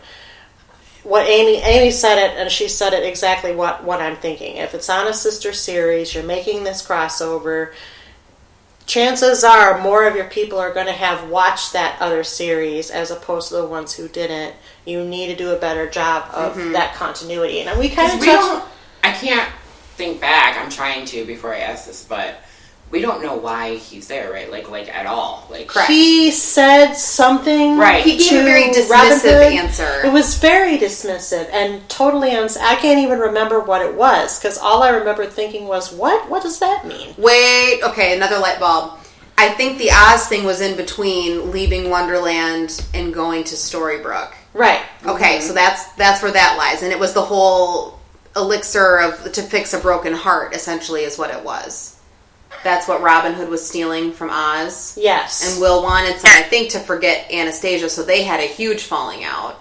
what Amie said it, and she said it exactly what I'm thinking. If it's on a sister series, you're making this crossover, chances are more of your people are going to have watched that other series as opposed to the ones who didn't. You need to do a better job of that continuity. And we kind of I can't think back. I'm trying to before I ask this, but we don't know why he's there, right? Like at all. Like, correct. He said something. Right. He gave to a very Robin dismissive Hood. answer. It was very dismissive and totally I can't even remember what it was, because all I remember thinking was, what? What does that mean? Wait, okay, another light bulb. I think the Oz thing was in between leaving Wonderland and going to Storybrooke. Right. Okay, so that's where that lies. And it was the whole elixir to fix a broken heart, essentially, is what it was. That's what Robin Hood was stealing from Oz. Yes. And Will wanted some, I think, to forget Anastasia, so they had a huge falling out.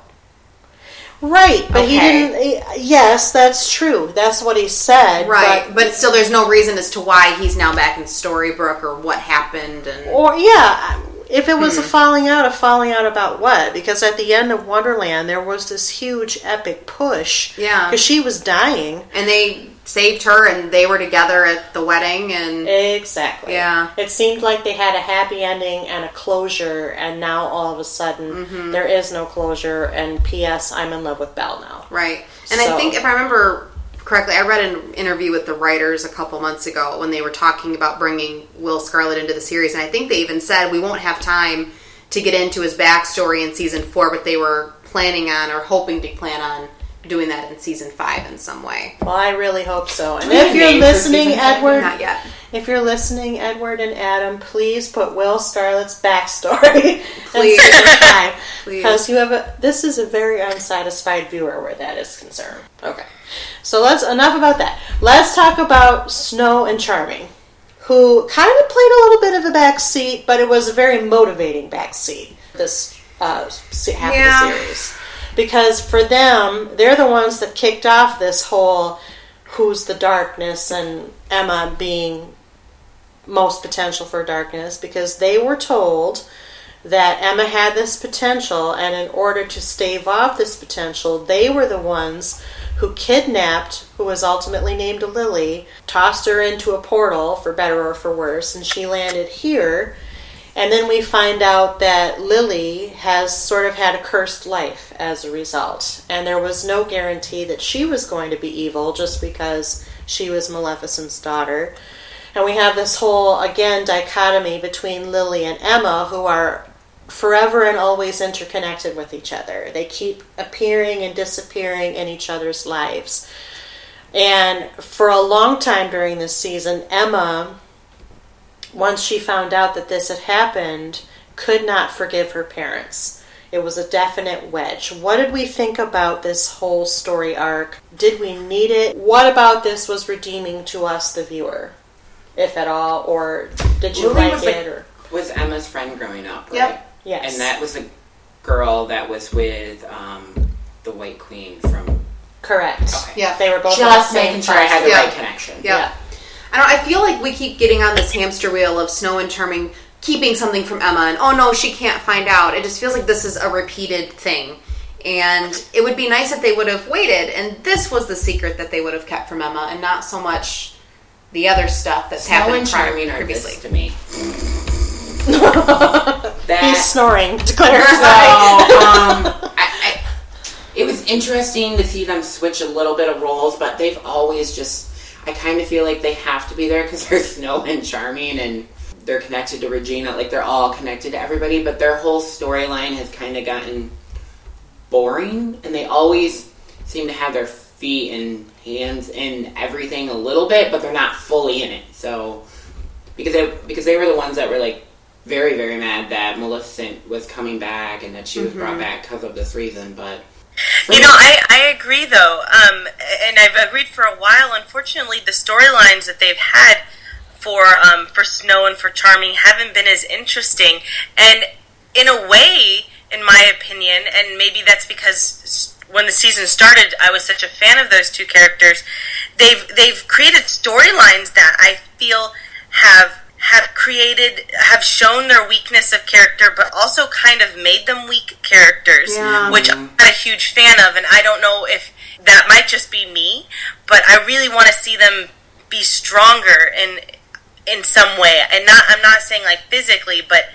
Right, but he Okay. didn't... Yes, that's true. That's what he said. Right, but still there's no reason as to why he's now back in Storybrooke or what happened. Or, yeah, if it was a falling out about what? Because at the end of Wonderland, there was this huge epic push. Yeah. Because she was dying. And they saved her, and they were together at the wedding, and... Exactly. Yeah. It seemed like they had a happy ending and a closure, and now all of a sudden there is no closure, and P.S. I'm in love with Belle now. Right. And So- I think, if I remember correctly, I read an interview with the writers a couple months ago when they were talking about bringing Will Scarlet into the series, and I think they even said we won't have time to get into his backstory in season 4, but they were planning on, or hoping to plan on, doing that in season 5 in some way. Well, I really hope so. And we have if a you're name for listening, season 5? Edward... Not yet. If you're listening, Edward and Adam, please put Will Scarlet's backstory Please. in season 5. Please. Because this is a very unsatisfied viewer where that is concerned. Okay. So enough about that. Let's talk about Snow and Charming, who kind of played a little bit of a backseat, but it was a very motivating backseat, this half of the series. Because for them, they're the ones that kicked off this whole who's the darkness, and Emma being most potential for darkness, because they were told that Emma had this potential, and in order to stave off this potential, they were the ones who kidnapped, who was ultimately named Lily, tossed her into a portal, for better or for worse, and she landed here. And then we find out that Lily has sort of had a cursed life as a result. And there was no guarantee that she was going to be evil just because she was Maleficent's daughter. And we have this whole, again, dichotomy between Lily and Emma, who are forever and always interconnected with each other. They keep appearing and disappearing in each other's lives. And for a long time during this season, Emma, once she found out that this had happened, could not forgive her parents. It was a definite wedge. What did we think about this whole story arc? Did we need it? What about this was redeeming to us, the viewer, if at all? Or did you Lily like it? was Emma's friend growing up, right? Yep. Yes. And that was the girl that was with the White Queen from... Correct. Okay. Yeah. They were both Just making sure I had the Yeah. right connection. Yeah. I feel like we keep getting on this hamster wheel of Snow and Charming keeping something from Emma, and oh no, she can't find out. It just feels like this is a repeated thing. And it would be nice if they would have waited, and this was the secret that they would have kept from Emma, and not so much the other stuff that's Snow happened and Charming are previously. this to me. He's snoring, to clarify. It was interesting to see them switch a little bit of roles, but they've always just... I kind of feel like they have to be there because they're Snow and Charming, and they're connected to Regina. Like, they're all connected to everybody, but their whole storyline has kind of gotten boring, and they always seem to have their feet and hands in everything a little bit, but they're not fully in it. So, because they were the ones that were, like, very, very mad that Maleficent was coming back and that she was brought back because of this reason, but... You know, I agree, though, and I've agreed for a while. Unfortunately, the storylines that they've had for Snow and for Charming haven't been as interesting. And in a way, in my opinion, and maybe that's because when the season started, I was such a fan of those two characters. They've created storylines that I feel have shown their weakness of character, but also kind of made them weak characters, which I'm not a huge fan of, and I don't know if that might just be me, but I really want to see them be stronger in some way, and I'm not saying like physically, but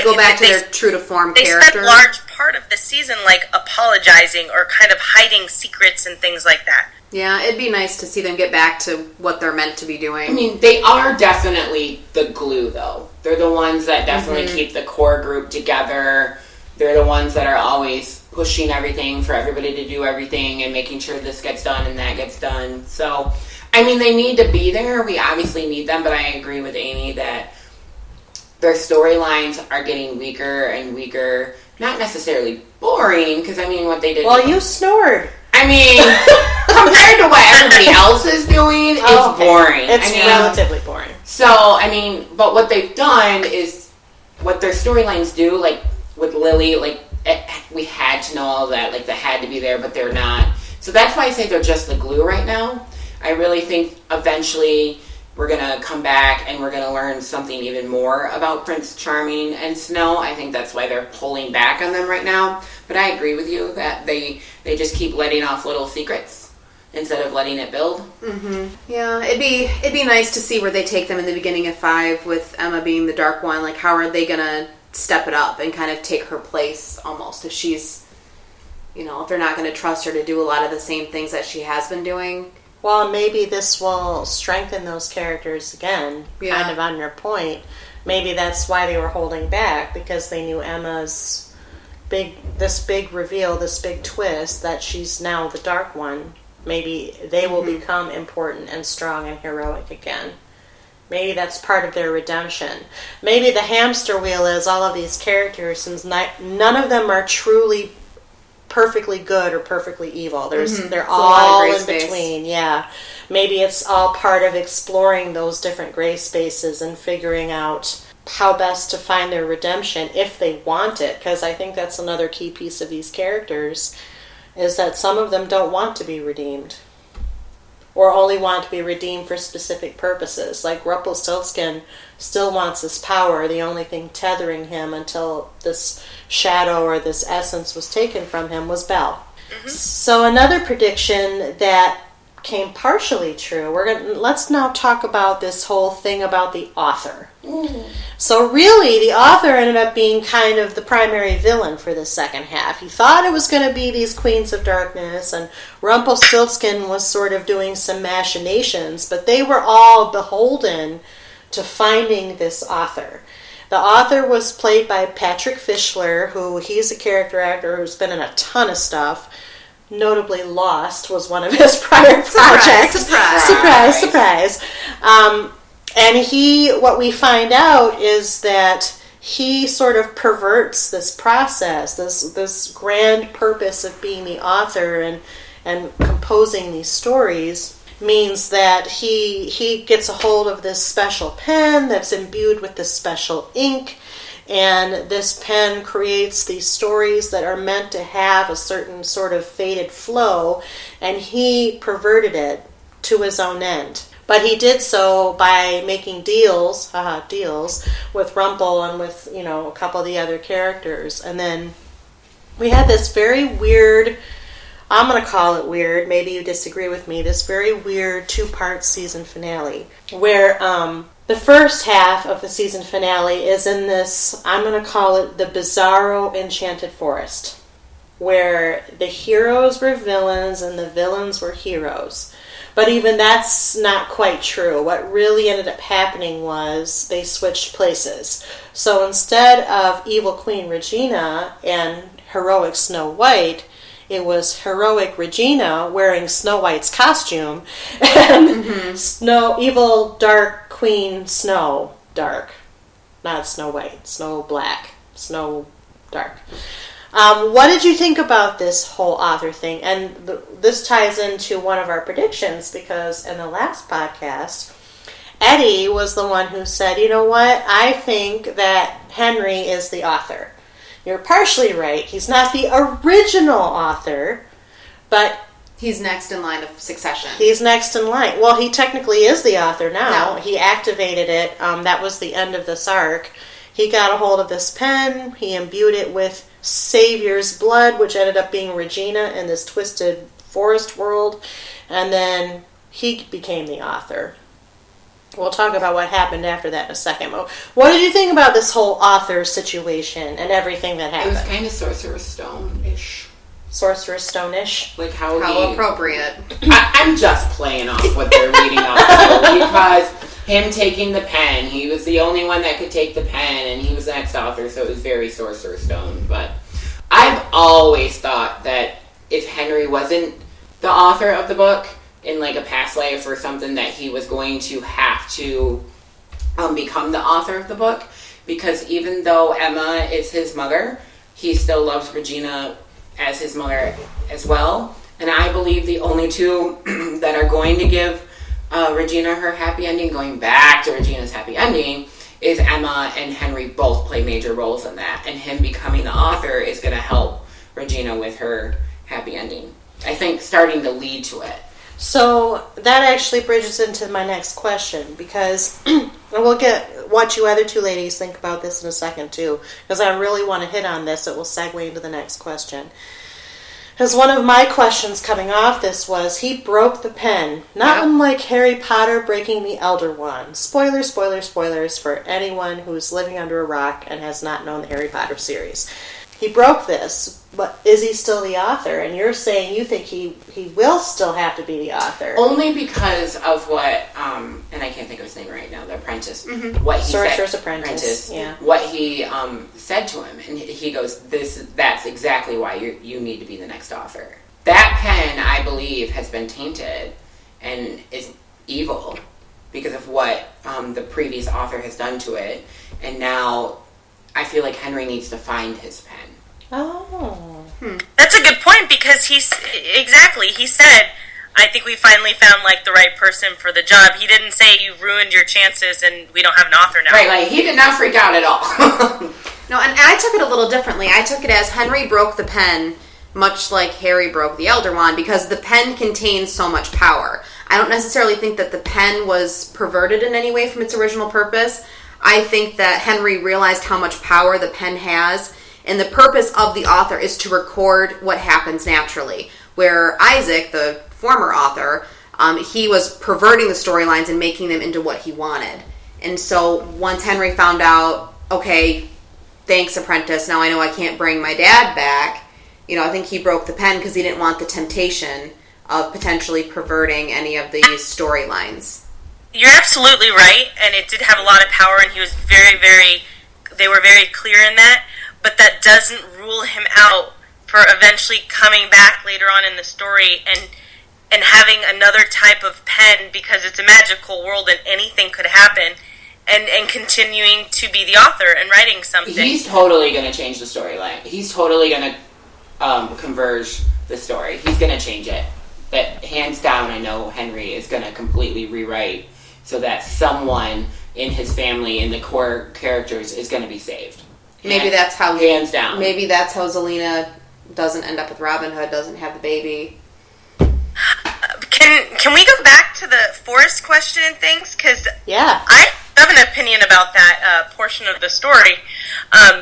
go back to their true to form character. They spent a large part of the season like apologizing or kind of hiding secrets and things like that. Yeah, it'd be nice to see them get back to what they're meant to be doing. I mean, they are definitely the glue, though. They're the ones that definitely keep the core group together. They're the ones that are always pushing everything for everybody to do everything and making sure this gets done and that gets done. So, I mean, they need to be there. We obviously need them, but I agree with Amie that their storylines are getting weaker and weaker. Not necessarily boring, because, I mean, what they did... Well, you snored. I mean, compared to what everybody else is doing, it's boring. It's relatively boring. So, I mean, but what they've done is what their storylines do, like with Lily, like we had to know all that, like they had to be there, but they're not. So that's why I say they're just the glue right now. I really think eventually we're going to come back and we're going to learn something even more about Prince Charming and Snow. I think that's why they're pulling back on them right now. But I agree with you that they just keep letting off little secrets instead of letting it build. Yeah, it'd be nice to see where they take them in the beginning of 5 with Emma being the dark one. Like, how are they going to step it up and kind of take her place almost if she's, you know, if they're not going to trust her to do a lot of the same things that she has been doing. Well, maybe this will strengthen those characters again, kind of on your point. Maybe that's why they were holding back, because they knew Emma's big reveal, this big twist, that she's now the Dark One. Maybe they will become important and strong and heroic again. Maybe that's part of their redemption. Maybe the hamster wheel is all of these characters, since none of them are truly perfectly good or perfectly evil. They're all in between. Yeah. Maybe it's all part of exploring those different gray spaces and figuring out how best to find their redemption if they want it. Because I think that's another key piece of these characters, is that some of them don't want to be redeemed, or only want to be redeemed for specific purposes. Like Rumpelstiltskin still wants his power. The only thing tethering him until this shadow or this essence was taken from him was Belle. So another prediction that came partially true, let's now talk about this whole thing about the author. So really, the author ended up being kind of the primary villain for the second half. He thought it was going to be these Queens of Darkness, and Rumpelstiltskin was sort of doing some machinations, but they were all beholden to finding this author. The author was played by Patrick Fischler, he's a character actor who's been in a ton of stuff. Notably, Lost was one of his prior projects. Surprise. And what we find out is that he sort of perverts this process, this grand purpose of being the author and composing these stories. Means that he gets a hold of this special pen that's imbued with this special ink, and this pen creates these stories that are meant to have a certain sort of fated flow, and he perverted it to his own end. But he did so by making deals with Rumple and with, a couple of the other characters. And then we had this very weird, I'm going to call it weird, maybe you disagree with me, this very weird 2-part season finale where The first half of the season finale is in this, I'm going to call it the Bizarro Enchanted Forest, where the heroes were villains and the villains were heroes. But even that's not quite true. What really ended up happening was they switched places. So instead of evil Queen Regina and heroic Snow White, it was heroic Regina wearing Snow White's costume and evil dark Queen Snow Dark. Not Snow White, Snow Black, Snow Dark. What did you think about this whole author thing? And this ties into one of our predictions, because in the last podcast, Eddie was the one who said, you know what, I think that Henry is the author. You're partially right. He's not the original author, but he's next in line of succession. He's next in line. Well, he technically is the author now. No. He activated it. That was the end of this arc. He got a hold of this pen. He imbued it with Savior's blood, which ended up being Regina in this twisted forest world. And then he became the author. We'll talk about what happened after that in a second. What did you think about this whole author situation and everything that happened? It was kind of Sorcerer's Stone-ish. Sorcerer's Stone-ish? Like how appropriate. I'm just playing off what they're reading up to, because him taking the pen, he was the only one that could take the pen, and he was the next author, so it was very Sorcerer's Stone. But I've always thought that if Henry wasn't the author of the book, in like a past life or something, that he was going to have to become the author of the book, because even though Emma is his mother, he still loves Regina as his mother as well. And I believe the only two that are going to give Regina her happy ending, going back to Regina's happy ending, is Emma and Henry both play major roles in that. And him becoming the author is going to help Regina with her happy ending. I think starting to lead to it. So that actually bridges into my next question, because and we'll get what you other two ladies think about this in a second too, because I really want to hit on this. It will segue into the next question. Because one of my questions coming off this was, he broke the pen, not unlike Harry Potter breaking the Elder Wand. Spoilers for anyone who's living under a rock and has not known the Harry Potter series. He broke this, but is he still the author? And you're saying you think he will still have to be the author. Only because of what, and I can't think of his name right now, the apprentice. Mm-hmm. What he Sorcerer's said, Apprentice. Yeah. What he said to him, and he goes, that's exactly why you need to be the next author. That pen, I believe, has been tainted and is evil because of what the previous author has done to it. And now I feel like Henry needs to find his pen. Oh. That's a good point, because he said, I think we finally found like the right person for the job. He didn't say you ruined your chances and we don't have an author now. Right, like he did not freak out at all. No, and I took it a little differently. I took it as Henry broke the pen, much like Harry broke the Elder Wand, because the pen contains so much power. I don't necessarily think that the pen was perverted in any way from its original purpose. I think that Henry realized how much power the pen has, and the purpose of the author is to record what happens naturally. Where Isaac, the former author, he was perverting the storylines and making them into what he wanted. And so once Henry found out, okay, thanks, apprentice, now I know I can't bring my dad back, I think he broke the pen because he didn't want the temptation of potentially perverting any of these storylines. You're absolutely right, and it did have a lot of power, and he was they were very clear in that, but that doesn't rule him out for eventually coming back later on in the story and having another type of pen, because it's a magical world and anything could happen, and continuing to be the author and writing something. He's totally going to change the storyline. He's totally going to converge the story. He's going to change it. But hands down, I know Henry is going to completely rewrite so that someone in his family, in the core characters, is going to be saved. Maybe that's how... Hands down. Maybe that's how Zelena doesn't end up with Robin Hood, doesn't have the baby. Can we go back to the forest question and things? Because I have an opinion about that portion of the story.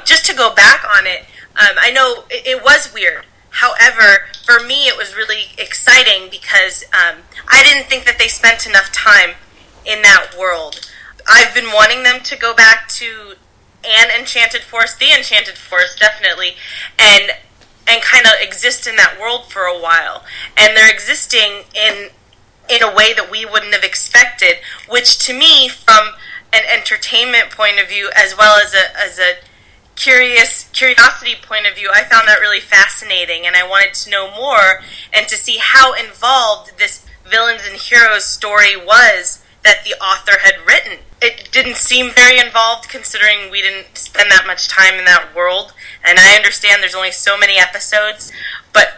Just to go back on it, I know it was weird. However, for me, it was really exciting because I didn't think that they spent enough time in that world. I've been wanting them to go back to an Enchanted Forest, the Enchanted Forest, definitely, and kind of exist in that world for a while. And they're existing in a way that we wouldn't have expected, which to me, from an entertainment point of view, as well as a curiosity point of view, I found that really fascinating, and I wanted to know more and to see how involved this villains and heroes story was that the author had written. It didn't seem very involved, considering we didn't spend that much time in that world, and I understand there's only so many episodes, but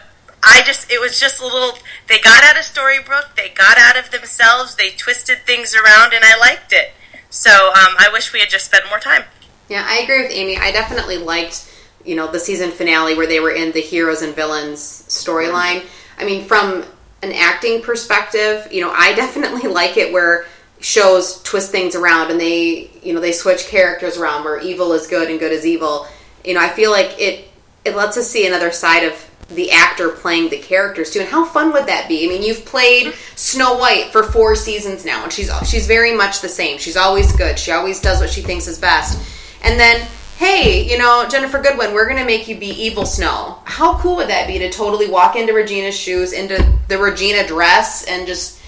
it was just a little, they got out of Storybrooke, they got out of themselves, they twisted things around, and I liked it. So I wish we had just spent more time. Yeah, I agree with Amie. I definitely liked, the season finale where they were in the heroes and villains storyline. I mean, from an acting perspective, I definitely like it where shows twist things around and they switch characters around where evil is good and good is evil. I feel like it lets us see another side of the actor playing the characters too. And how fun would that be? I mean, you've played Snow White for 4 seasons now, and she's very much the same. She's always good. She always does what she thinks is best. And then, hey, Jennifer Goodwin, we're going to make you be Evil Snow. How cool would that be to totally walk into Regina's shoes, into the Regina dress, and just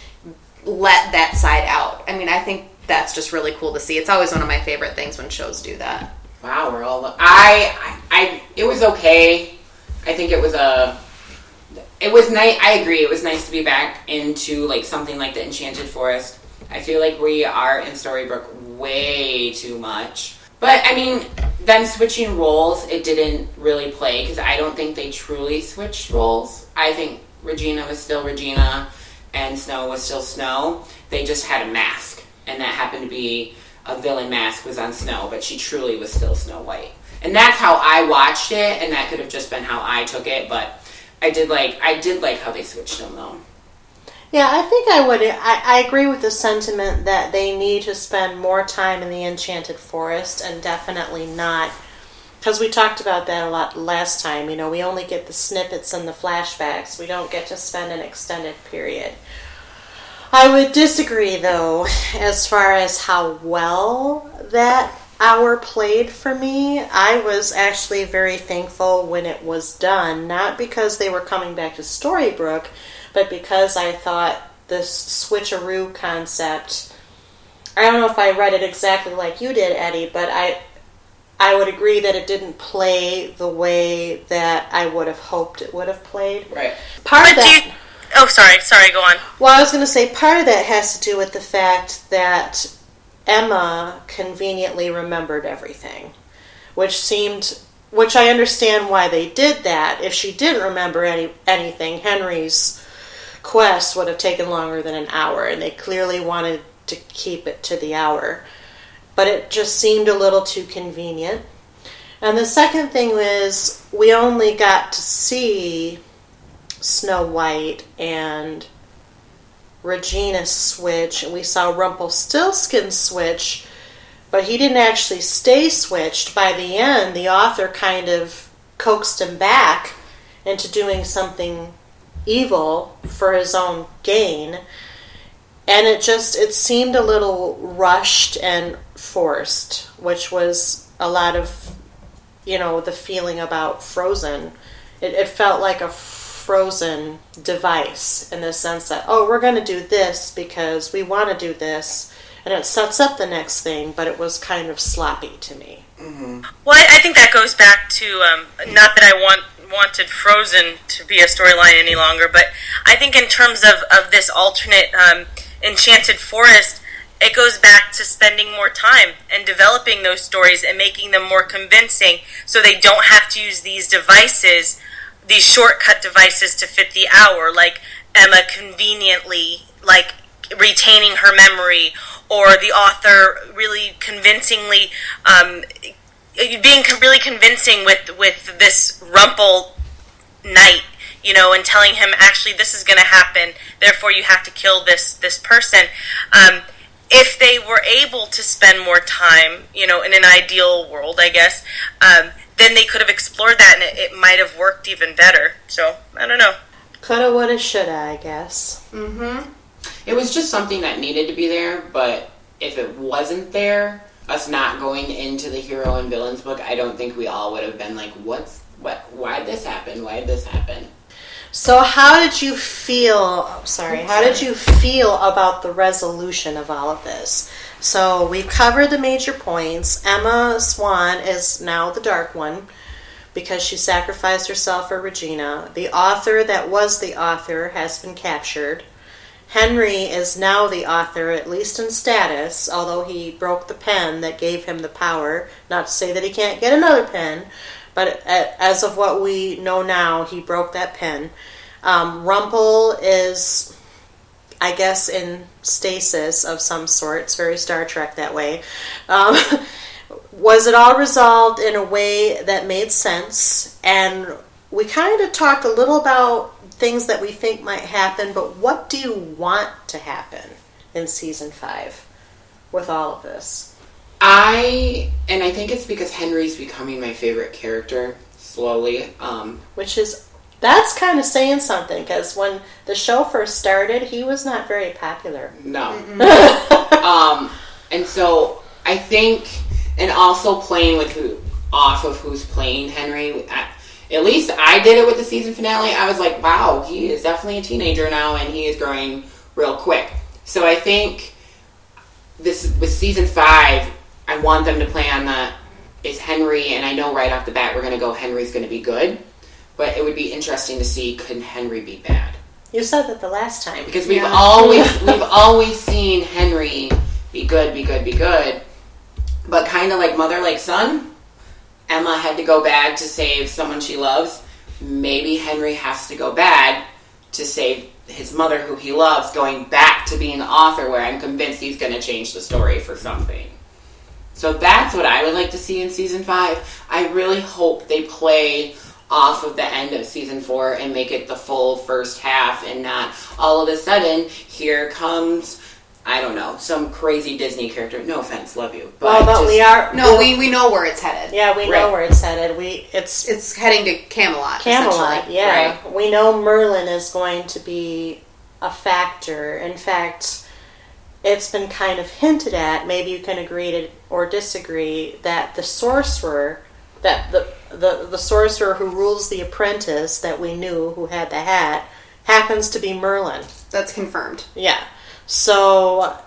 let that side out? I mean, I think that's just really cool to see. It's always one of my favorite things when shows do that. Wow, we're all... it was okay. I think it was nice. I agree. It was nice to be back into, something like the Enchanted Forest. I feel like we are in Storybrooke way too much. But, I mean, them switching roles, it didn't really play, because I don't think they truly switched roles. I think Regina was still Regina, and Snow was still Snow. They just had a mask, and that happened to be a villain mask was on Snow, but she truly was still Snow White. And that's how I watched it, and that could have just been how I took it, but I did like how they switched them, though. Yeah, I think I agree with the sentiment that they need to spend more time in the Enchanted Forest, and definitely not, because we talked about that a lot last time. We only get the snippets and the flashbacks. We don't get to spend an extended period. I would disagree, though, as far as how well that hour played for me. I was actually very thankful when it was done, not because they were coming back to Storybrooke, but because I thought this switcheroo concept, I don't know if I read it exactly like you did, Eddie, but I would agree that it didn't play the way that I would have hoped it would have played. Right. Sorry, go on. Well, I was going to say part of that has to do with the fact that Emma conveniently remembered everything, which I understand why they did that. If she didn't remember anything, Henry's quest would have taken longer than an hour, and they clearly wanted to keep it to the hour. But it just seemed a little too convenient. And the second thing is, we only got to see Snow White and Regina switch, and we saw Rumpelstiltskin switch, but he didn't actually stay switched. By the end, the author kind of coaxed him back into doing something evil for his own gain, and it seemed a little rushed and forced, which was a lot of the feeling about Frozen. It felt like a Frozen device, in the sense that, we're going to do this because we want to do this, and it sets up the next thing, but it was kind of sloppy to me. Mm-hmm. Well, I think that goes back to, not that I wanted Frozen to be a storyline any longer, but I think in terms of this alternate Enchanted Forest, it goes back to spending more time and developing those stories and making them more convincing, so they don't have to use these shortcut devices to fit the hour, like Emma conveniently retaining her memory, or the author really convincingly being really convincing with this Rumple knight, and telling him, actually, this is going to happen, therefore you have to kill this person. If they were able to spend more time, in an ideal world, I guess, then they could have explored that, and it might have worked even better. So, I don't know. Coulda, woulda, shoulda, I guess. Mm-hmm. It was just something that needed to be there, but if it wasn't there, us not going into the hero and villains book, I don't think we all would have been like, why'd this happen? Why'd this happen? So how did you feel, how did you feel about the resolution of all of this? So we've covered the major points. Emma Swan is now the Dark One because she sacrificed herself for Regina. The author that was the author has been captured. Henry is now the author, at least in status, although he broke the pen that gave him the power. Not to say that he can't get another pen, but as of what we know now, he broke that pen. Rumpel is, I guess, in stasis of some sort. It's very Star Trek that way. Was it all resolved in a way that made sense? And we kind of talked a little about things that we think might happen, but what do you want to happen in Season 5 with all of this? I think it's because Henry's becoming my favorite character slowly. That's kind of saying something, because when the show first started, he was not very popular. No. And so I think, and also playing with off of who's playing Henry, at least I did it with the season finale. I was like, wow, he is definitely a teenager now, and he is growing real quick. So I think this with Season 5, I want them to play on is Henry, and I know right off the bat we're going to go Henry's going to be good, but it would be interesting to see, could Henry be bad? You said that the last time. Because we've always seen Henry be good, but kind of like mother, like son. Emma had to go bad to save someone she loves. Maybe Henry has to go bad to save his mother, who he loves, going back to being the author, where I'm convinced he's going to change the story for something. So that's what I would like to see in Season 5. I really hope they play off of the end of Season 4 and make it the full first half, and not all of a sudden, here comes, I don't know, some crazy Disney character. No offense, love you. But we know where it's headed. Yeah, we know where it's headed. It's heading to Camelot. Yeah. Right. We know Merlin is going to be a factor. In fact, it's been kind of hinted at, maybe you can agree or disagree, that the sorcerer, the sorcerer who rules the apprentice that we knew, who had the hat, happens to be Merlin. That's confirmed. Yeah. So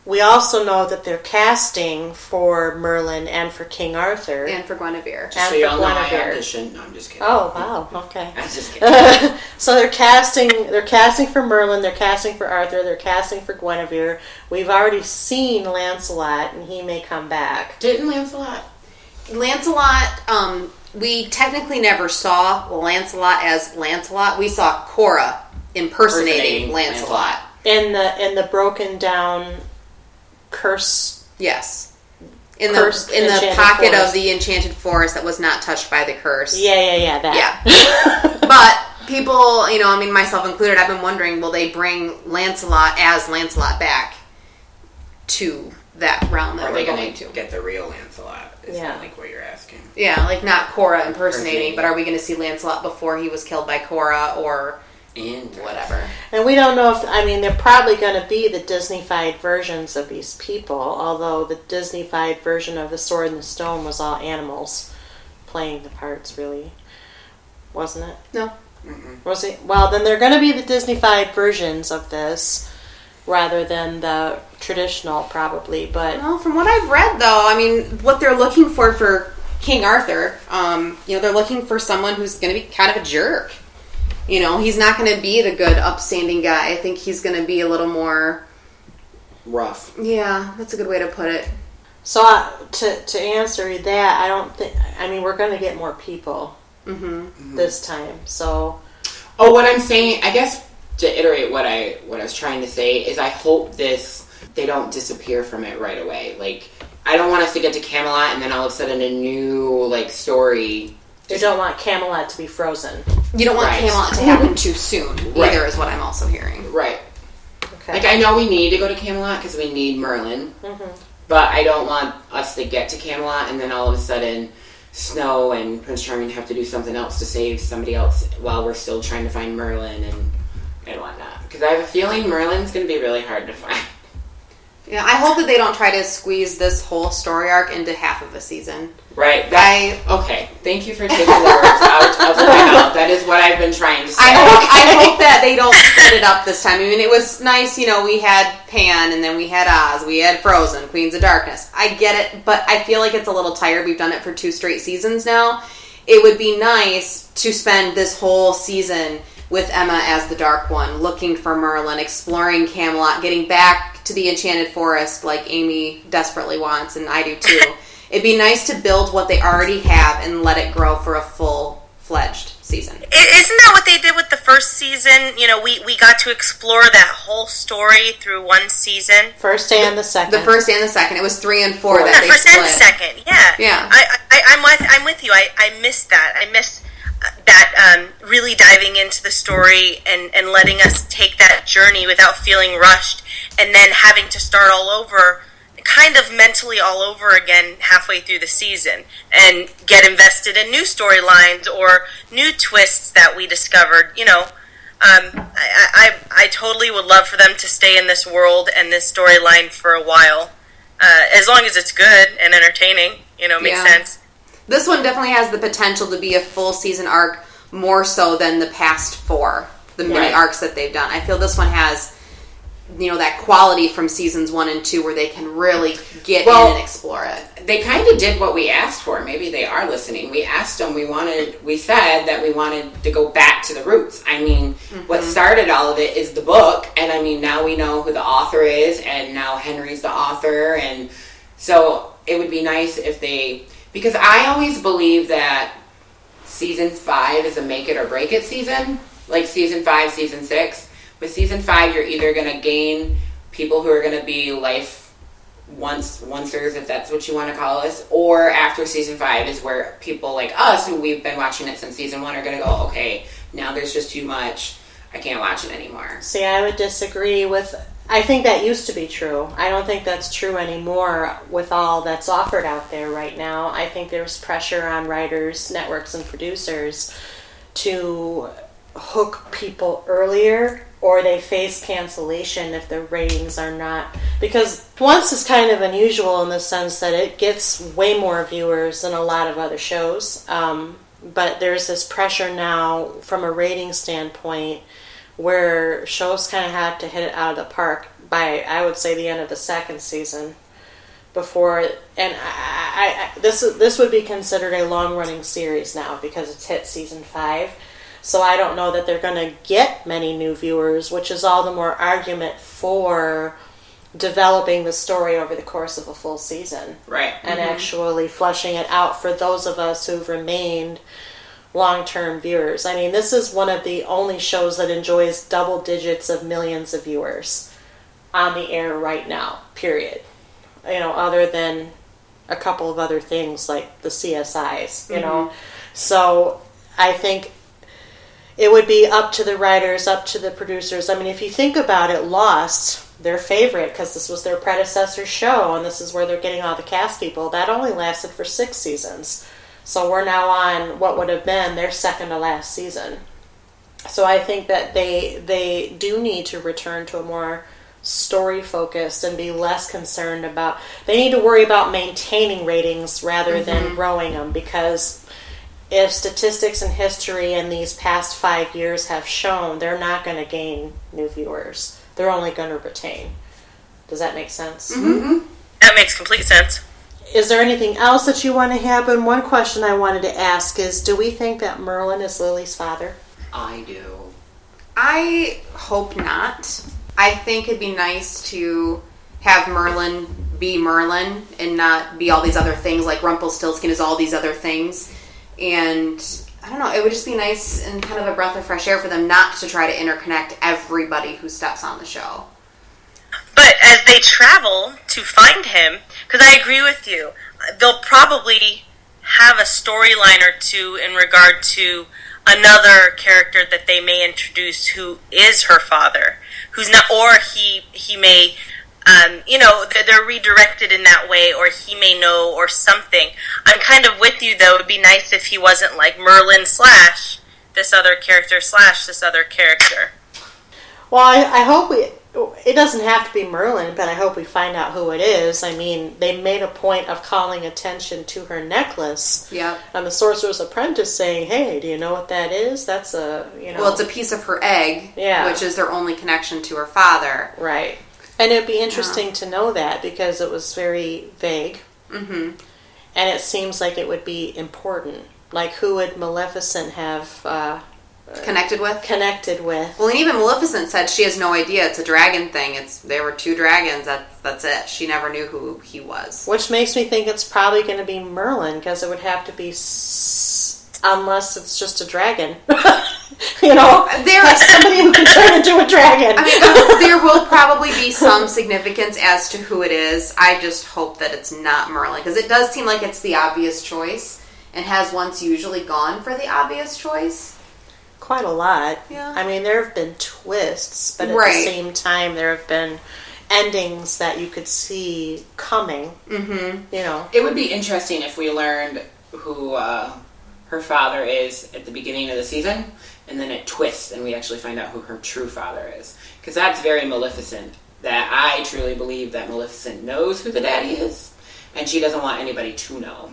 we also know that they're casting for Merlin and for King Arthur. And for Guinevere. Just so y'all know, I auditioned. No, I'm just kidding. Oh, wow. Okay. I'm just kidding. So they're casting for Merlin, they're casting for Arthur, they're casting for Guinevere. We've already seen Lancelot, and he may come back. Didn't Lancelot, we technically never saw Lancelot as Lancelot. We saw Cora impersonating Lancelot. In the broken down curse. Yes. In the pocket of the enchanted forest that was not touched by the curse. Yeah, that. Yeah. But people, myself included, I've been wondering, will they bring Lancelot as Lancelot back to that realm that we're going to? Get the real Lancelot? Is that like what you're asking? Yeah, like not Cora impersonating, but are we going to see Lancelot before he was killed by Cora, or whatever? And we don't know if, they're probably going to be the Disney-fied versions of these people, although the Disney-fied version of The Sword and the Stone was all animals playing the parts, really. Wasn't it? No. Mm-mm. Was it? Well, then they're going to be the Disney-fied versions of this, rather than the traditional, probably. But well, from what I've read, though, what they're looking for King Arthur, they're looking for someone who's going to be kind of a jerk. He's not going to be the good, upstanding guy. I think he's going to be a little more rough. Yeah, that's a good way to put it. So to answer that, I don't think. We're going to get more people this time. So. Oh, what I'm saying, I guess, to iterate what I was trying to say is, I hope they don't disappear from it right away. Like, I don't want us to get to Camelot and then all of a sudden a new story. You don't want Camelot to be frozen. You don't want Camelot to happen too soon either, is what I'm also hearing. Right. Okay. Like, I know we need to go to Camelot because we need Merlin, but I don't want us to get to Camelot and then all of a sudden Snow and Prince Charming have to do something else to save somebody else while we're still trying to find Merlin and whatnot. Because I have a feeling Merlin's going to be really hard to find. Yeah, I hope that they don't try to squeeze this whole story arc into half of a season. Right. Okay. Thank you for taking the words out of my mouth. That is what I've been trying to say. I hope that they don't split it up this time. I mean, it was nice, we had Pan, and then we had Oz, we had Frozen, Queens of Darkness. I get it, but I feel like it's a little tired. We've done it for 2 straight seasons now. It would be nice to spend this whole season with Emma as the Dark One, looking for Merlin, exploring Camelot, getting back to the Enchanted Forest like Amie desperately wants, and I do too. It'd be nice to build what they already have and let it grow for a full-fledged season. Isn't that what they did with the first season? We got to explore that whole story through one season. First and the second. The first and the second. It was 3 and 4 that they first split. And the second. Yeah. Yeah. I'm with you. I miss that. I miss that really diving into the story and letting us take that journey without feeling rushed, and then having to start all over, kind of mentally all over again halfway through the season, and get invested in new storylines or new twists that we discovered. I totally would love for them to stay in this world and this storyline for a while, as long as it's good and entertaining. Makes sense. This one definitely has the potential to be a full season arc, more so than the past 4, the mini arcs that they've done. I feel this one has, that quality from seasons 1 and 2 where they can really get in and explore it. They kind of did what we asked for. Maybe they are listening. We asked them, we said that we wanted to go back to the roots. I mean, what started all of it is the book, and I mean, now we know who the author is, and now Henry's the author, and so it would be nice if they... Because I always believe that season 5 is a make it or break it season. Like season 5, season 6. With season 5, you're either going to gain people who are going to be life oncers, if that's what you want to call us. Or after season 5 is where people like us, who we've been watching it since season 1, are going to go, okay, now there's just too much. I can't watch it anymore. See, I would disagree with... I think that used to be true. I don't think that's true anymore with all that's offered out there right now. I think there's pressure on writers, networks, and producers to hook people earlier, or they face cancellation if the ratings are not... Because Once is kind of unusual in the sense that it gets way more viewers than a lot of other shows. But there's this pressure now from a rating standpoint where shows kind of have to hit it out of the park by, I would say, the end of the second season. Before, and this would be considered a long-running series now because it's hit season 5. So I don't know that they're going to get many new viewers, which is all the more argument for developing the story over the course of a full season. Right. And actually fleshing it out for those of us who've remained long-term viewers. I mean, this is one of the only shows that enjoys double digits of millions of viewers on the air right now, period. Other than a couple of other things like the CSIs, you know. So I think it would be up to the writers, up to the producers. I mean, if you think about it, Lost, their favorite, because this was their predecessor show, and this is where they're getting all the cast people, that only lasted for 6 seasons. So we're now on what would have been their second to last season. So I think that they do need to return to a more story-focused and be less concerned about... They need to worry about maintaining ratings rather than growing them, because if statistics and history in these past 5 years have shown, they're not going to gain new viewers. They're only going to retain. Does that make sense? That makes complete sense. Is there anything else that you want to happen? One question I wanted to ask is, do we think that Merlin is Lily's father? I do. I hope not. I think it'd be nice to have Merlin be Merlin and not be all these other things, like Rumpelstiltskin is all these other things. And I don't know, it would just be nice and kind of a breath of fresh air for them not to try to interconnect everybody who steps on the show. But as they travel to find him, because I agree with you, they'll probably have a storyline or two in regard to another character that they may introduce who is her father, who's not, or he may, they're redirected in that way, or he may know, or something. I'm kind of with you, though. It would be nice if he wasn't like Merlin / this other character / this other character. Well, I hope it doesn't have to be Merlin, but I hope we find out who it is. I mean, they made a point of calling attention to her necklace. Yep. And the Sorcerer's Apprentice saying, hey, do you know what that is? That's a, Well, it's a piece of her egg, which is their only connection to her father. Right. And it'd be interesting to know that because it was very vague. Mm-hmm. And it seems like it would be important. Like, who would Maleficent have... Connected with? Well, and even Maleficent said she has no idea. It's a dragon thing. There were 2 dragons. That's it. She never knew who he was. Which makes me think it's probably going to be Merlin, because it would have to be... unless it's just a dragon. There's somebody who can turn into a dragon. I mean, there will probably be some significance as to who it is. I just hope that it's not Merlin, because it does seem like it's the obvious choice, and has once usually gone for the obvious choice. Quite a lot. Yeah. I mean, there have been twists, but at the same time, there have been endings that you could see coming. Mm-hmm. It would be interesting if we learned who her father is at the beginning of the season, and then it twists, and we actually find out who her true father is. Because that's very Maleficent. That I truly believe that Maleficent knows who the daddy is, and she doesn't want anybody to know.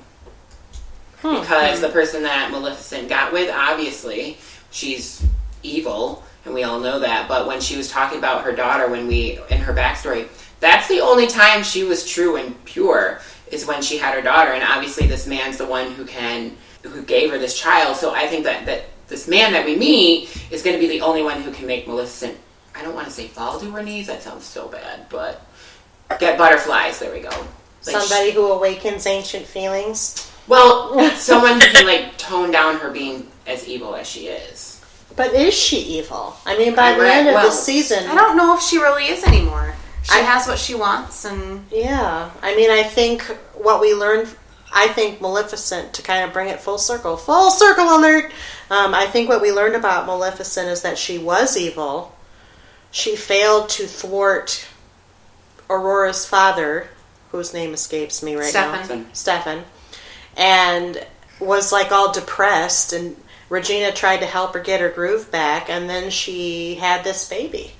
Because the person that Maleficent got with, obviously... she's evil, and we all know that. But when she was talking about her daughter, in her backstory, that's the only time she was true and pure, is when she had her daughter. And obviously this man's the one who gave her this child. So I think that this man that we meet is going to be the only one who can make Maleficent, I don't want to say fall to her knees, that sounds so bad, but get butterflies, there we go. Like somebody who awakens ancient feelings. Well, someone who can tone down her being as evil as she is. But is she evil? I mean, by the end of the season... I don't know if she really is anymore. She has what she wants, and... Yeah. I mean, I think what we learned... I think Maleficent, to kind of bring it full circle alert! I think what we learned about Maleficent is that she was evil. She failed to thwart Aurora's father, whose name escapes me right now. Stefan. And was all depressed, and Regina tried to help her get her groove back, and then she had this baby,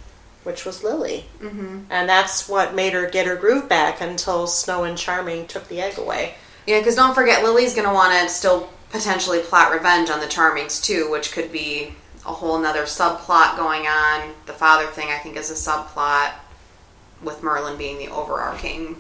which was Lily. Mm-hmm. And that's what made her get her groove back until Snow and Charming took the egg away. Yeah, because don't forget, Lily's going to want to still potentially plot revenge on the Charmings, too, which could be a whole nother subplot going on. The father thing, I think, is a subplot, with Merlin being the overarching.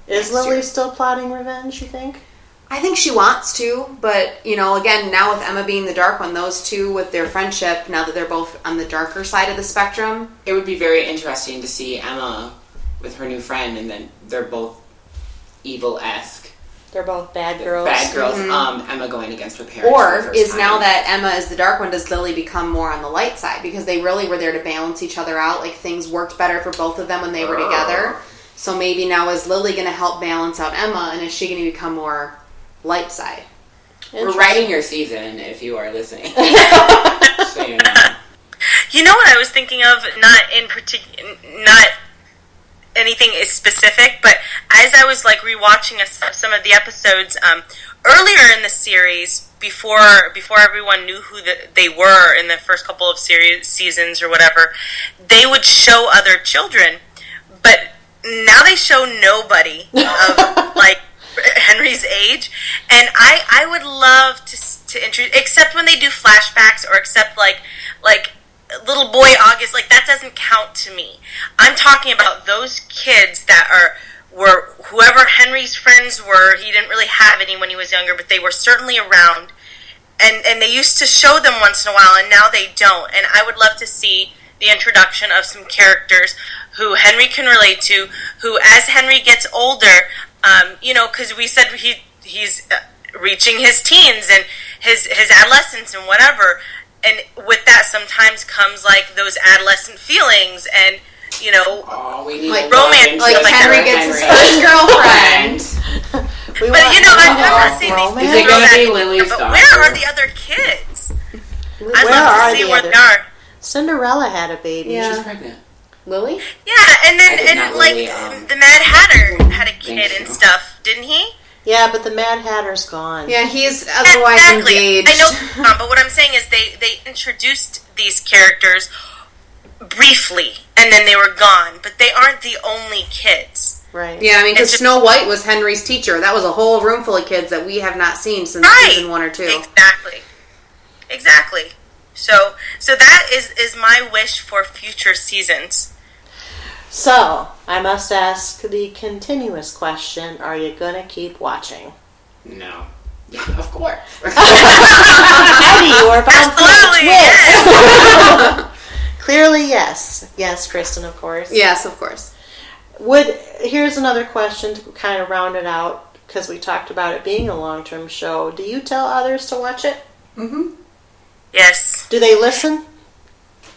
Is Lily still plotting revenge, you think? I think she wants to, but, again, now with Emma being the dark one, those two with their friendship, now that they're both on the darker side of the spectrum. It would be very interesting to see Emma with her new friend, and then they're both evil-esque. They're both bad girls. Mm-hmm. Emma going against her parents. Or is time. Now that Emma is the dark one, does Lily become more on the light side? Because they really were there to balance each other out. Things worked better for both of them when they were together. So maybe now is Lily going to help balance out Emma, and is she going to become more light side? We're writing your season if you are listening. So you know. You know what I was thinking of? Not anything is specific, but as I was rewatching some of the episodes earlier in the series, before everyone knew who they were in the first couple of seasons or whatever, they would show other children, but now they show nobody of Henry's age, and I would love to introduce, except when they do flashbacks, or except like little boy August, that doesn't count to me. I'm talking about those kids that were whoever Henry's friends were. He didn't really have any when he was younger, but they were certainly around, and they used to show them once in a while, and now they don't. And I would love to see the introduction of some characters who Henry can relate to, who as Henry gets older, because we said he's reaching his teens and his adolescence and whatever. And with that sometimes comes those adolescent feelings and we need romance. Henry gets his first girlfriend. I'm not saying is it going to be Lily's but daughter? Where are the other kids? I'd love to see where they are. Cinderella had a baby. Yeah. She's pregnant. Lily? Yeah, and Lily, the Mad Hatter had a kid and stuff, didn't he? Yeah, but the Mad Hatter's gone. Yeah, he's otherwise engaged. I know, but what I'm saying is they introduced these characters briefly, and then they were gone. But they aren't the only kids. Right. Yeah, I mean, because Snow White was Henry's teacher. That was a whole room full of kids that we have not seen since season 1 or 2. Exactly. So that is my wish for future seasons. So, I must ask the continuous question, are you going to keep watching? No. Of course. Eddie, you're about to Yes. Clearly, yes. Yes, Kristen, of course. Yes, of course. Here's another question to kind of round it out, because we talked about it being a long-term show. Do you tell others to watch it? Mm-hmm. Yes. Do they listen?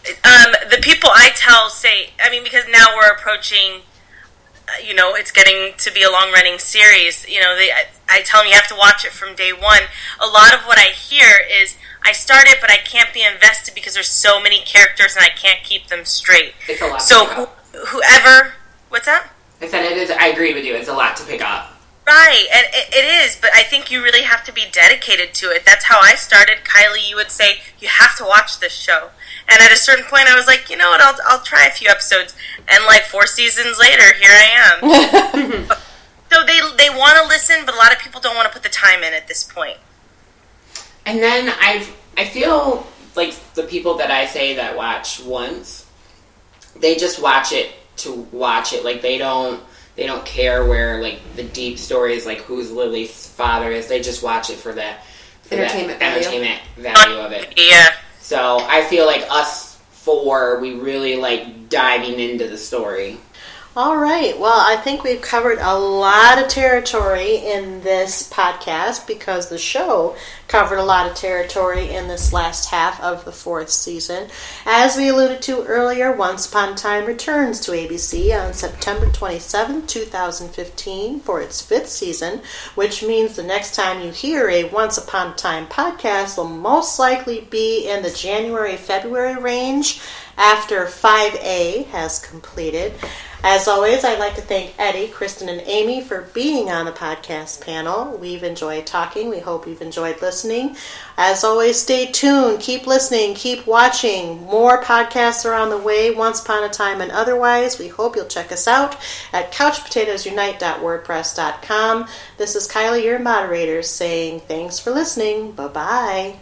The people I tell say, I mean, because now we're approaching, it's getting to be a long-running series. I tell them you have to watch it from day one. A lot of what I hear is, I started, but I can't be invested because there's so many characters and I can't keep them straight. It's a lot. So whoever, what's that? I said it is. I agree with you. It's a lot to pick up. Right, and it is, but I think you really have to be dedicated to it. That's how I started. Kylie, you would say, you have to watch this show. And at a certain point, I was like, you know what, I'll try a few episodes. And 4 seasons later, here I am. So they want to listen, but a lot of people don't want to put the time in at this point. And then I feel like the people that I say that watch once, they just watch it to watch it. They don't care where the deep story is, who's Lily's father is. They just watch it for the entertainment value of it. Yeah. So I feel like us 4, we really diving into the story. All right. Well, I think we've covered a lot of territory in this podcast because the show covered a lot of territory in this last half of the 4th season. As we alluded to earlier, Once Upon a Time returns to ABC on September 27, 2015 for its 5th season, which means the next time you hear a Once Upon a Time podcast will most likely be in the January-February range after 5A has completed. As always, I'd like to thank Eddie, Kristen, and Amie for being on the podcast panel. We've enjoyed talking. We hope you've enjoyed listening. As always, stay tuned. Keep listening. Keep watching. More podcasts are on the way, Once Upon a Time and otherwise. We hope you'll check us out at couchpotatoesunite.wordpress.com. This is Kylie, your moderator, saying thanks for listening. Bye-bye.